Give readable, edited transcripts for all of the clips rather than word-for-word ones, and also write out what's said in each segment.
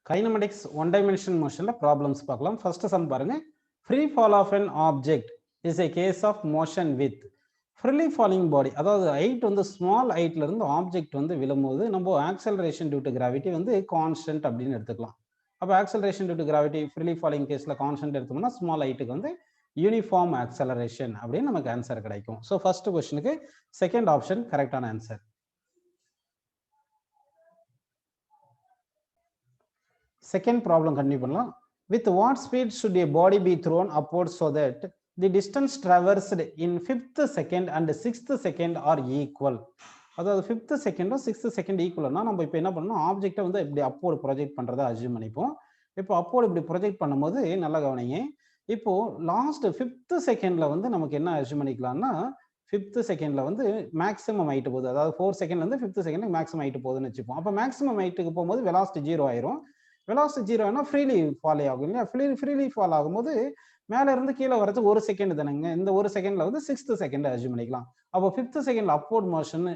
Kinematics one dimension motion problems பார்க்கலாம். First sum பாருங்க. Free fall of an object is a case of motion with freely falling body. அதாவது height வந்து small heightல இருந்து object வந்து விழும்போது நம்ம acceleration due to gravity வந்து constant அப்படின்னு எடுத்துக்கலாம். அப்போ acceleration due to gravity freely falling caseல constant எடுத்தோம்னா small heightக்கு வந்து uniform acceleration அப்படின்னு நமக்கு ஆன்சர் கிடைக்கும். ஸோ ஃபர்ஸ்ட் கொஸ்டினுக்கு செகண்ட் ஆப்ஷன் கரெக்டான ஆன்சர். Second problem continue பண்ணலாம். With what speed should a body be thrown upwards so that the distance traversed in 5th second and 6th second are equal? அதாவது 5th second 6th second ஈக்குவல்னா நம்ம இப்போ என்ன பண்ணணும், ஆப்ஜெக்டை வந்து இப்படி அப்போர்டு ப்ரொஜெக்ட் பண்ணுறதை அஸ்யூம் பண்ணிப்போம். இப்போ அப்போர்டு இப்படி ப்ரொஜெக்ட் பண்ணும்போது நல்லா கவனிங்க, இப்போ லாஸ்ட் 5th செகண்ட்ல வந்து நமக்கு என்ன அஸ்யூம் பண்ணிக்கலாம்னா 5th செகண்ட்ல வந்து மேக்ஸிமம் ஹைட் போகுது. அதாவது 4 செகண்ட்ல இருந்து 5th செகண்ட் மேக்ஸிமம் ஹைட் போகுதுன்னு வச்சுப்போம். அப்போ மேக்ஸிமம் ஹைட்டுக்கு போகும்போது வெலாசிட்டி 0 ஆயிரும். வெலாசிட்டி 0 ஃப்ரீலி ஃபால் ஆகும் இல்லையா? ஃப்ரீலி ஃபால் ஆகும்போது மேல இருந்து கீழே வரதுக்கு 1 செகண்ட் தானேங்க. இந்த 1 செகண்ட்ல வந்து 6th செகண்ட் அஸ்யூம் பண்ணிக்கலாம். அப்போ 5th செகண்ட்ல அப்வர்ட் மோஷன்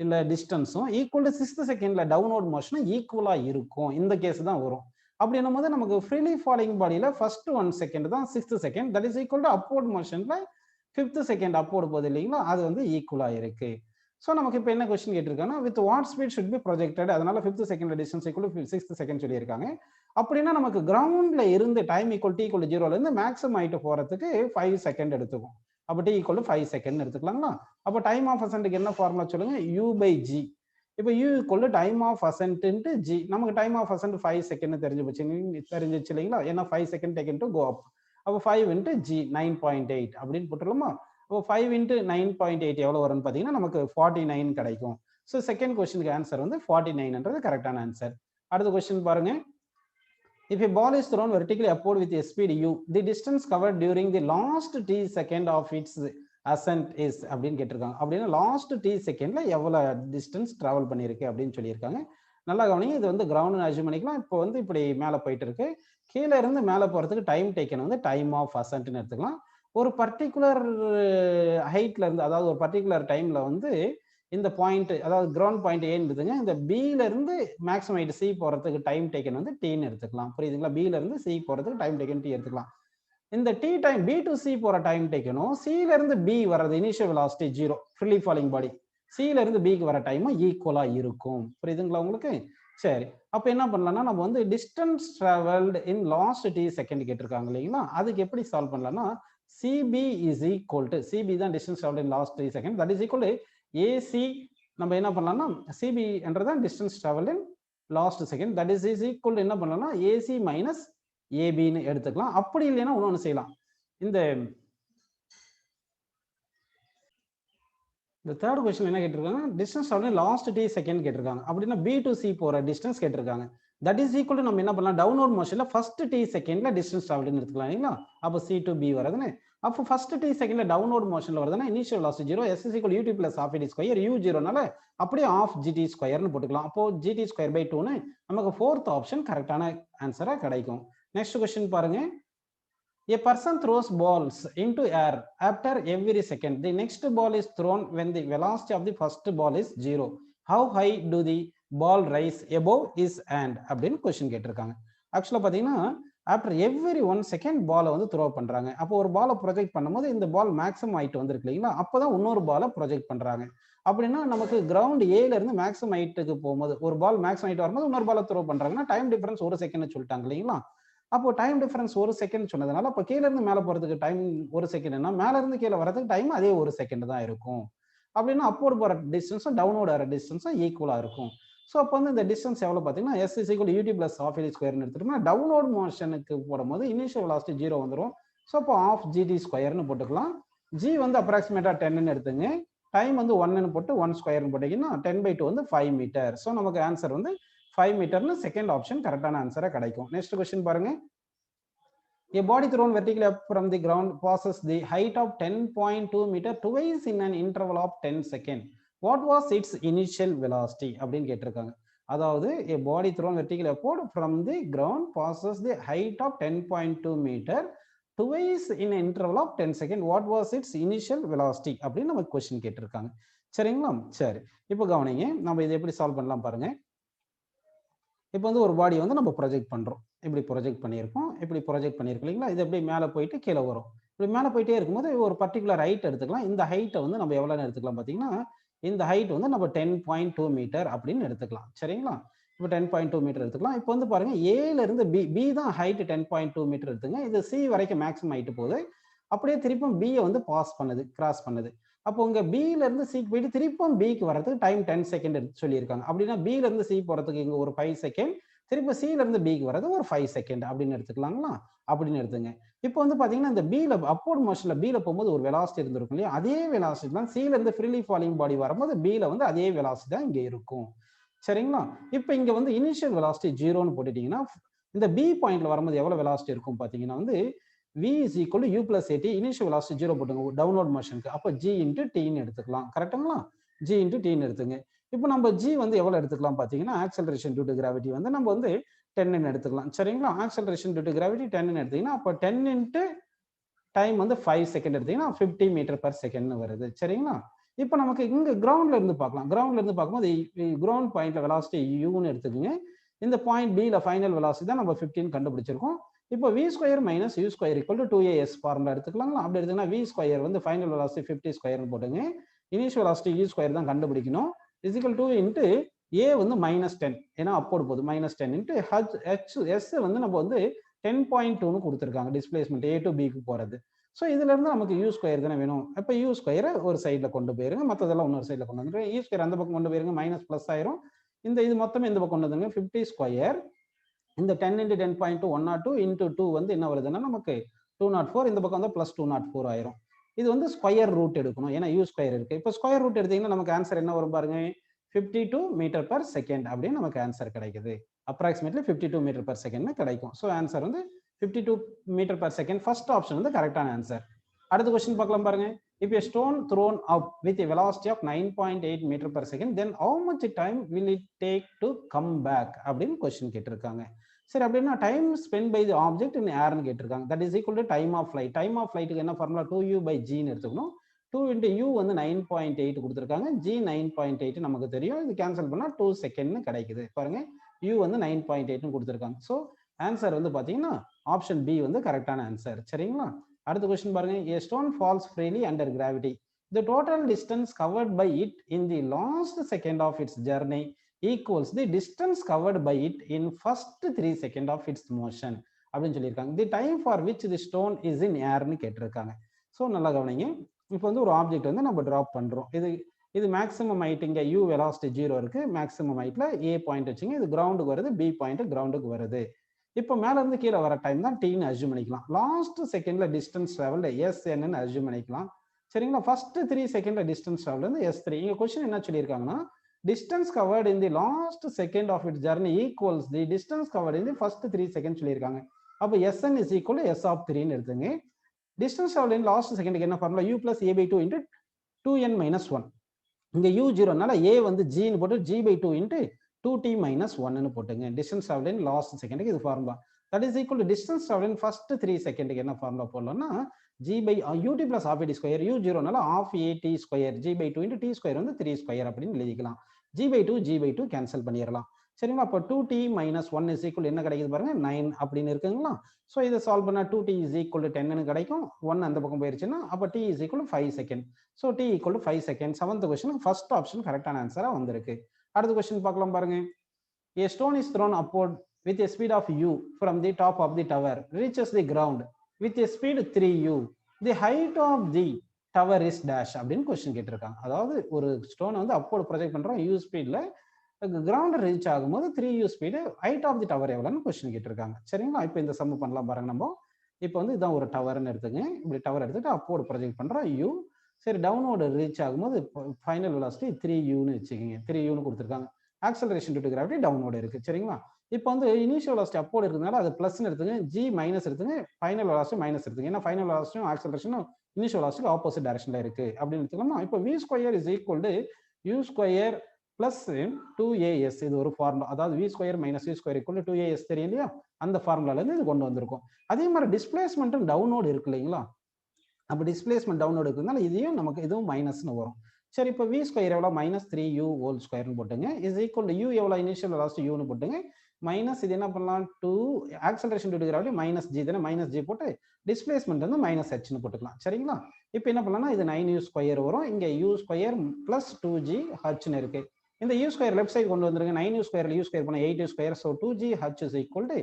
இல்ல டிஸ்டன்ஸும் ஈக்குவல் டு 6th செகண்ட்ல டவுன்வர்ட் மோஷனும் ஈக்குவலா இருக்கும். இந்த கேஸ் தான் வரும். அப்படி என்னும்போது நமக்கு ஃப்ரீலி ஃபாலிங் பாடியில ஃபர்ஸ்ட் 1 செகண்ட் தான் 6th second, that is equal to upward மோஷன்ல 5th செகண்ட் அப்வர்ட் போகுது இல்லைங்களா, அது வந்து ஈக்குவலா இருக்கு. ஸோ நமக்கு இப்போ என்ன கொஸ்டின் கேட்டிருக்காங்கன்னா, with what speed should be projected, அதனால 5th second distance equal to 6th second சொல்லியிருக்காங்க. அப்படின்னா நமக்கு கிரவுண்ட்ல இருந்து டைம் ஈக்குவல் டி ஈக்குவல் 0ல இருந்து மேக்ஸிமம் ஹைட் போறதுக்கு 5 செகண்ட் எடுத்துக்கும். அப்போ டி ஈக்குவல் டு 5 செகண்ட் எடுத்துக்கலாங்களா? அப்போ டைம் ஆஃப் அசென்ட்க்கு என்ன ஃபார்முலா சொல்லுங்க, u பை ஜி. இப்போ u equal to time of ascent into G. நமக்கு டைம் ஆஃப் அசென்ட் 5 செகண்ட் தெரிஞ்சிச்சு இல்லைங்களா? ஏன்னா 5 செகண்ட் டேக்கன் டு கோ அப். அப்போ 5 இன்ட்டு ஜி 9.8 அப்படின்னு போட்டுருலாமா? அப்போ 5 இன்ட்டு 9.8 எவ்வளோ வரும்னு பார்த்தீங்கன்னா நமக்கு 49 கிடைக்கும். ஸோ செகண்ட் கொஸ்டினுக்கு ஆன்சர் வந்து 49ன்றது கரெக்டான ஆன்சர். அடுத்த கொஸ்டின் பாருங்க. If a ball is thrown vertically upward with a speed u, the distance covered during the last t second of its ascent is அப்படின்னு கேட்டிருக்காங்க. அப்படின்னா லாஸ்ட் t செகண்ட்ல எவ்வளவு டிஸ்டன்ஸ் டிராவல் பண்ணியிருக்கு அப்படின்னு சொல்லியிருக்காங்க. நல்லா கவனிங்க, இது வந்து கிரவுண்ட் அஸ்யூம் பண்ணிக்கலாம். இப்போ வந்து இப்படி மேலே போயிட்டு இருக்கு, கீழே இருந்து மேலே போறதுக்கு டைம் டேக்கன் வந்து டைம் ஆஃப் அசென்ட்னு எடுத்துக்கலாம். ஒரு பர்டிகுலர் ஹைட்ல இருந்து, அதாவது ஒரு பர்டிகுலர் டைம்ல வந்து இந்த பாயிண்ட், அதாவது கிரவுண்ட் பாயிண்ட் ஏன்னு இருக்குதுங்க, இந்த பில இருந்து மேக்ஸிமம் ஹைட் சி போறதுக்கு டைம் டேக்கன் வந்து டீன்னு எடுத்துக்கலாம். புரியுதுங்களா? பில இருந்து சி போறதுக்கு டைம் டேக்கன் டி எடுத்துக்கலாம். இந்த t time B to C போற டைம் டேக்கனும் சில இருந்து பி வர்றது initial velocity 0 freely falling body சில இருந்து பிக்கு வர டைமும் ஈக்குவலா இருக்கும். புரியுதுங்களா உங்களுக்கு? சரி, அப்ப என்ன பண்ணலாம்னா நம்ம வந்து distance travelled in last D second கேட்டிருக்காங்க இல்லைங்களா, அதுக்கு எப்படி சால்வ் பண்ணலாம்னா CB is equal to, CB தான் distance traveled in last 3 seconds, that is equal to AC. நம்ம என்ன பண்ணலாம்னா CB என்றதான் distance traveled in last second, that is equal to என்ன பண்ணலாம்னா AC minus AB ன்னு எடுத்துக்கலாம். அப்படி இல்லைன்னா இன்னொன்னு செய்யலாம். இந்த தேர்ட் கொஸ்டின் என்ன கேட்டிருக்காங்க, distance traveled in last t second கேட்டிருக்காங்க. அப்படின்னா B to C போற டிஸ்டன்ஸ் கேட்டிருக்காங்க. தட் இஸ் ஈக்குவல் டு நம்ம என்ன பண்ணலாம், டவுன்வர்ட் மோஷன்ல ஃபர்ஸ்ட் டி செகண்ட்ல டிஸ்டன்ஸ் டிராவல்னு எடுத்துக்கலாம் இல்லைங்களா? அப்போ சி டு பி வருதுன்னு. அப்போ ஃபர்ஸ்ட் டி செகண்ட்ல டவுன்வர்ட் மோஷன்ல வருதுன்னா initial velocity 0, S is equal U T plus half A T square, U 0னால அப்படியே ஆஃப் ஜிடி ஸ்கொயர்னு போட்டுக்கலாம். அப்போ ஜிடி ஸ்கொயர் பை 2ன்னு நமக்கு ஃபோர்த் ஆப்ஷன் கரெக்டான ஆன்சரா கிடைக்கும். நெக்ஸ்ட் கொஸ்டின் பாருங்க. A person throws balls into air after every second. The next ball is thrown when the velocity of the first ball is 0. How high do the ball rise above his hand அப்படின்னு question கேட்டிருக்காங்க. ஆக்சுவலா பாத்தீங்கன்னா after every 1 second பாலை வந்து throw பண்றாங்க. அப்போ ஒரு பாலை ப்ரொஜெக்ட் பண்ணும்போது இந்த பால் மேக்ஸிமம் ஹைட் வந்துருக்கு இல்லைங்களா, அப்போதான் இன்னொரு பாலை ப்ரொஜெக்ட் பண்றாங்க. அப்படின்னா நமக்கு கிரவுண்ட் ஏல இருந்து மேக்ஸிமம் ஹைட்டுக்கு போகும்போது ஒரு பால் மேக்ஸிமம் ஹைட் வரும்போது இன்னொரு பாலை த்ரோ பண்றாங்கன்னா டைம் டிஃபரன்ஸ் 1 செகண்ட் சொல்லிட்டாங்க இல்லைங்களா. அப்போ டைம் டிஃபரன்ஸ் 1 செகண்ட் சொன்னதுனால அப்போ கீழே இருந்து மேலே போறதுக்கு டைம் 1 செகண்ட்னா மேல இருந்து கீழே வரதுக்கு டைம் அதே 1 செகண்ட் தான் இருக்கும். அப்படின்னா அப்போர்டு போற டிஸ்டன்ஸும் டவுன்வர்டு வர டிஸ்டன்ஸும் ஈக்குவலா இருக்கும். ஸோ அப்போ வந்து இந்த டிஸ்டன்ஸ் எவ்வளோ பார்த்தீங்கன்னா S is equal U T plus half A T ஸ்கொயர்னு எடுத்துட்டோம்னா டவுன்வர்ட் மோஷனுக்கு போடும்போது இனிஷியல் வெலாசிட்டி 0 வந்துடும். ஸோ அப்போ ஆஃப் ஜிடி ஸ்கொயர்னு போட்டுக்கலாம். ஜி வந்து அப்ராக்சிமேட்டா 10ன்னு எடுத்துங்க, டைம் வந்து 1ன்னு போட்டு 1 ஸ்கொயர்னு போட்டீங்கன்னா 10/2 வந்து 5 மீட்டர். ஸோ நமக்கு ஆன்சர் வந்து 5 மீட்டர்னு செகண்ட் ஆப்ஷன் கரெக்டான ஆன்சரா கிடைக்கும். நெக்ஸ்ட் கொஸ்டின் பாருங்க. A body thrown vertically up from the ground passes the height of 10.2 meter twice in an interval of 10 seconds. What was its initial velocity அப்படின்னு கேட்டிருக்காங்க. அதாவது a body thrown vertically upward from the ground passes the height of 10.2 meter twice in an interval of 10 seconds. What was its initial velocity அப்படின்னு நமக்கு question கேட்டிருக்காங்க. சரிங்களா? சரி, இப்போ கவனிங்க, நம்ம இதை எப்படி சால்வ் பண்ணலாம் பாருங்க. இப்போ வந்து ஒரு பாடி வந்து நம்ம ப்ரொஜெக்ட் பண்றோம். இப்படி ப்ரொஜெக்ட் பண்ணியிருக்கோம். இப்படி ப்ரொஜெக்ட் பண்ணியிருக்கோம் இல்லைங்களா? இது அப்படியே மேலே போயிட்டு கீழே வரும். இப்படி மேலே போயிட்டே இருக்கும்போது ஒரு பர்ட்டிகுலர் ஹைட் எடுத்துக்கலாம். இந்த ஹைட்டை வந்து நம்ம எவ்வளோன்னு எடுத்துக்கலாம் பார்த்தீங்கன்னா, இந்த ஹைட் வந்து நம்ம 10.2 மீட்டர் அப்படின்னு எடுத்துக்கலாம். சரிங்களா? இப்போ 10.2 மீட்டர் எடுத்துக்கலாம். இப்போ வந்து பாருங்க ஏல இருந்து பி தான் ஹைட் 10.2 மீட்டர் எடுத்துங்க. இது சி வரைக்கும் மேக்ஸிமம் ஹைட் போகுது. அப்படியே திருப்பும் பியை வந்து பாஸ் பண்ணுது, கிராஸ் பண்ணுது. அப்போ உங்க பில இருந்து சிக்கு போயிட்டு திருப்பும் பிக்கு வரதுக்கு டைம் 10 செகண்ட் எடுத்து சொல்லியிருக்காங்க. அப்படின்னா பில இருந்து சி போறதுக்கு இங்க ஒரு 5 செகண்ட், திரும்ப சில இருந்து பிக்கு வரது ஒரு 5 செகண்ட் அப்படின்னு எடுத்துக்கலாங்களா? அப்படின்னு எடுத்துங்க. இப்போ வந்து பாத்தீங்கன்னா இந்த பில அப்வர்ட் மோஷன்ல பில போகும்போது ஒரு வெலாசிட்டி இருந்திருக்கும் இல்லையா? அதே வெலாசிட்டி தான் சில இருந்து ஃப்ரீலி ஃபாலிங் பாடி வரும்போது பில வந்து அதே வெலாசிட்டி தான் இங்க இருக்கும். சரிங்களா? இப்போ இங்க வந்து இனிஷியல் வெலாசிட்டி 0ன்னு போட்டுட்டீங்கன்னா, இந்த பி பாயிண்ட்ல வரும்போது எவ்வளவு வெலாசிட்டி இருக்கும் பாத்தீங்கன்னா வந்து v is equal to u plus at initial velocity 0 போட்டுங்க டவுன்வர்ட் மோஷனுக்கு. அப்போ g into t ன்னு எடுத்துக்கலாம். கரெக்ட்டுங்களா? g into t ன்னு எடுத்துங்க. இப்போ நம்ம g வந்து எவ்வளவு எடுத்துக்கலாம் பாத்தீங்கன்னா acceleration due to gravity வந்து நம்ம வந்து 10 ன்னு எடுத்துக்கலாம். சரிங்களா? acceleration due to gravity 10 ன்னு எடுத்தீங்கன்னா அப்போ 10 into டைம் வந்து 5 செகண்ட் எடுத்தீங்கன்னா 50 மீட்டர் per செகண்ட் வருது. சரிங்களா? இப்போ நமக்கு இங்க கிரவுண்ட்ல இருந்து பார்க்கலாம். கிரவுண்ட்ல இருந்து பார்க்கும்போது கிரவுண்ட் பாயிண்ட்ல வெலாசிட்டி யூன்னு எடுத்துக்கோங்க. இந்த பாயிண்ட் பில ஃபைனல் வெலாசிட்டி தான் நம்ம 15 கண்டுபிடிச்சிருக்கோம். இப்போ v square minus u square equal to 2as formula எடுத்துக்கலாங்களா? அப்படி எடுத்தீங்கன்னா v ஸ்கொயர் வந்து ஃபைனல் வெலாசிட்டி 50 ஸ்கொயர்னு போட்டுங்க. இனிஷியல் வெலாசிட்டி u ஸ்கொயர் தான் கண்டுபிடிக்கணும். Is equal to into a வந்து -10 ஏன்னா அப்போடு போகுது -10 இன்ட்டு s வந்து நம்ம வந்து 10.2ன்னு கொடுத்துருக்காங்க டிஸ்பிளேஸ்மெண்ட் a டு பிக்கு போறது. ஸோ இதுல இருந்து நமக்கு யூ ஸ்கொயர் தானே வேணும். அப்போ யூ ஸ்கொயரை ஒரு சைட்ல கொண்டு போயிருங்க, மற்றதெல்லாம் இன்னொரு சைட்ல கொண்டு வந்துருங்க. யூ ஸ்கொயர் அந்த பக்கம் கொண்டு போயிருங்க, மைனஸ் பிளஸ் ஆயிரும். இது மொத்தம் இந்த பக்கம் கொண்டு வந்துருங்க 50 ஸ்கொயர். இந்த 10 into 10.2 102 into 2 வந்து என்ன வருதுன்னா நமக்கு 204. இந்த பக்கம் வந்து பிளஸ் 204 ஆயிரும். இது வந்து ஸ்கொயர் ரூட் எடுக்கணும் ஏன்னா யூ ஸ்கொயர் இருக்கு. இப்போ ஸ்கொயர் ரூட் எடுத்தீங்கன்னா நமக்கு ஆன்சர் என்ன வரும் பாருங்க, 52 மீட்டர் per செகண்ட் அப்படின்னு நமக்கு ஆன்சர் கிடைக்குது. அப்ராக்சிமேட்லி 52 மீட்டர் per செகண்ட் கிடைக்கும். ஸோ ஆன்சர் வந்து 52 metre per second. First option வந்து கரெக்டான ஆன்சர். அடுத்த கொஸ்டின் பார்க்கலாம் பாருங்க. If a stone thrown up with a velocity of 9.8 meter per second, then how much time will it take to come back அப்படின்னு question கேட்டிருக்காங்க. சரி அப்படின்னா time spend by the object in ஏர்னு கேட்டிருக்காங்க. That is equal to time of flight. Time of ஃபிளைட்டுக்கு என்ன formula 2u by gன்னு எடுத்துக்கணும். 2 into u வந்து 9.8 கொடுத்துருக்காங்க. g 9.8 நமக்கு தெரியும். இது கேன்சல் பண்ணா 2 செகண்ட்னு கிடைக்குது. பாருங்க u வந்து 9.8ன்னு கொடுத்துருக்காங்க. ஸோ ஆன்சர் வந்து பாத்தீங்கன்னா ஆப்ஷன் பி வந்து கரெக்டான ஆன்சர். சரிங்களா? அடுத்த கொஸ்டின் பாருங்க. A stone falls freely under gravity. The total distance covered by it in the last second of its journey equals the distance covered by it in first 3 seconds of its motion அப்படின்னு சொல்லியிருக்காங்க. The time for which the stone is in airன்னு கேட்டிருக்காங்க. So நல்லா கவனிங்க. இப்போ வந்து ஒரு object வந்து நம்ம டிராப் பண்றோம். இது மேக்ஸிமம் ஹைட், இங்க u வெலாசிட்டி 0 இருக்கு. மேக்ஸிமம் ஹைட்ல a பாயிண்ட் வச்சுங்க. இது கிரவுண்டுக்கு வருது, b பாயிண்ட் கிரவுண்டுக்கு வருது. இப்போ மேல இருந்து கீழே வர டைம் தான் t ன்னு அஸ்யூம் பண்ணிக்கலாம். லாஸ்ட் செகண்ட்ல டிஸ்டன்ஸ் டிராவல் sn ன்னு அஸ்யூம் பண்ணிக்கலாம். சரிங்களா? ஃபர்ஸ்ட் 3 செகண்ட்ல டிஸ்டன்ஸ் டிராவல் வந்து s3. இங்க क्वेश्चन என்ன சொல்லியிருக்காங்கன்னா distance covered in the last second of its journey equals the distance covered in the first 3 second சொல்லியிருக்காங்க. அப்போ sn is equal to s of 3ன்னு எடுத்துங்க. டிஸ்டன்ஸ் டிராவல் இன் லாஸ்ட் செகண்டுக்கு என்ன formula u plus a by 2 into 2n minus 1. இங்க u 0னால a வந்து g ன்னு போட்டு g by 2 into 2t minus 1ன்னு போட்டுங்க. டிஸ்டன்ஸ் டிராவல் இன் லாஸ்ட் செகண்டுக்கு இது formula. That is equal to distance travel in first 3 செகண்டுக்கு என்ன ஃபார்முலா போடலாம்னா g by ut plus half at square. u 0னால half at square g by 2 into t square வந்து 3 square அப்படின்னு எழுதிக்கலாம். g by 2 cancel பண்ணிடலாம். சரிங்களா? அப்போ 2t minus 1 is equal என்ன கிடைக்குது பாருங்க 9 அப்படின்னு இருக்குங்களா? ஸோ இதை சால்வ் பண்ணா 2t is equal to 10ன்னு கிடைக்கும். 1 அந்த பக்கம் போயிருச்சுன்னா அப்போ t is equal to 5 second. So t equal to 5 second. 7th question first option கரெக்டான ஆன்சரா வந்திருக்கு. அடுத்த கொஸ்டின் பார்க்கலாம் பாருங்க. A stone is thrown upward with a speed of u from the top of the tower, reaches the ground with a speed 3u. The height of the tower is dash அப்படின்னு question கேட்டிருக்காங்க. அதாவது ஒரு ஸ்டோனை வந்து upward project பண்றோம் u ஸ்பீட்ல, ground reach ஆகும்போது 3u speed, height of the tower எவ்வளோன்னு கொஸ்டின் கேட்டிருக்காங்க. சரிங்களா? இப்போ இந்த சம் பண்ணலாம் பாருங்க. நம்ம இப்போ வந்து இதான் ஒரு டவர்னு எடுத்துங்க. இப்படி டவர் எடுத்துட்டு அப்போர்ட் ப்ரொஜெக்ட் பண்றோம் u. சரி, டவுனோட ரீச் ஆகும்போது ஃபைனல் வெலாசிட்டி 3uன்னு வச்சுக்கோங்க. 3uன்னு கொடுத்துருக்காங்க. ஆக்சலரேஷன் டியூ டு கிராவிட்டி டவுனோட இருக்கு. சரிங்களா? இப்போ வந்து இனிஷியல் வெலாசிட்டி அப்போர்ட் இருக்கிறதுனால அது பிளஸ்ன்னு எடுத்துங்க, g மைனஸ் எடுத்துங்க, ஃபைனல் வெலாசிட்டி மைனஸ் எடுத்துங்க. ஏன்னா ஃபைனல் வெலாசிட்டியும் ஆக்சலரேஷனும் இனிஷியல் வெலாசிட்டிக்கு ஆப்போசிட் டைரக்ஷன்ல இருக்கு அப்படின்னு எடுத்துக்கலாமா? இப்போ v square is equal to u square plus 2as. இது ஒரு ஃபார்முலா. அதாவது v square minus u square equal to 2as தெரியும் இல்லையா? அந்த ஃபார்முலால இருந்து இது கொண்டு வந்திருக்கும். அதே மாதிரி டிஸ்பிளேஸ்மெண்ட்டும் டவுனோடு இருக்கு இல்லைங்களா? அப்போ டிஸ்பிளேஸ்மெண்ட் டவுனோடு இருக்கிறதுனால இதையும் நமக்கு இதுவும் மைனஸ்னு வரும். சரி, இப்போ v ஸ்கொயர் எவ்வளோ -3u ஹோல் ஸ்கொயர்னு போட்டுங்க. இஸ் ஈக்குவல் டு u எவ்வளோ இனிஷியல் வெலாசிட்டி uன்னு போட்டுங்க. மைனஸ் இது என்ன பண்ணலாம் 2 acceleration due to gravity minus g தானே, மைனஸ் ஜி போட்டு டிஸ்பிளேஸ்மெண்ட் வந்து மைனஸ் ஹெச்னு போட்டுக்கலாம். சரிங்களா? இப்போ என்ன பண்ணலாம்னா இது 9u ஸ்கொயர் வரும். இங்க u ஸ்கொயர் பிளஸ் 2g ஹச்னு இருக்கு. இந்த u ஸ்கொயர் லெஃப்ட் சைடு கொண்டு வந்துருங்க. 9u ஸ்கொயர்ல u ஸ்கொயர் பண்ணா 8u square. So 2g h is equal to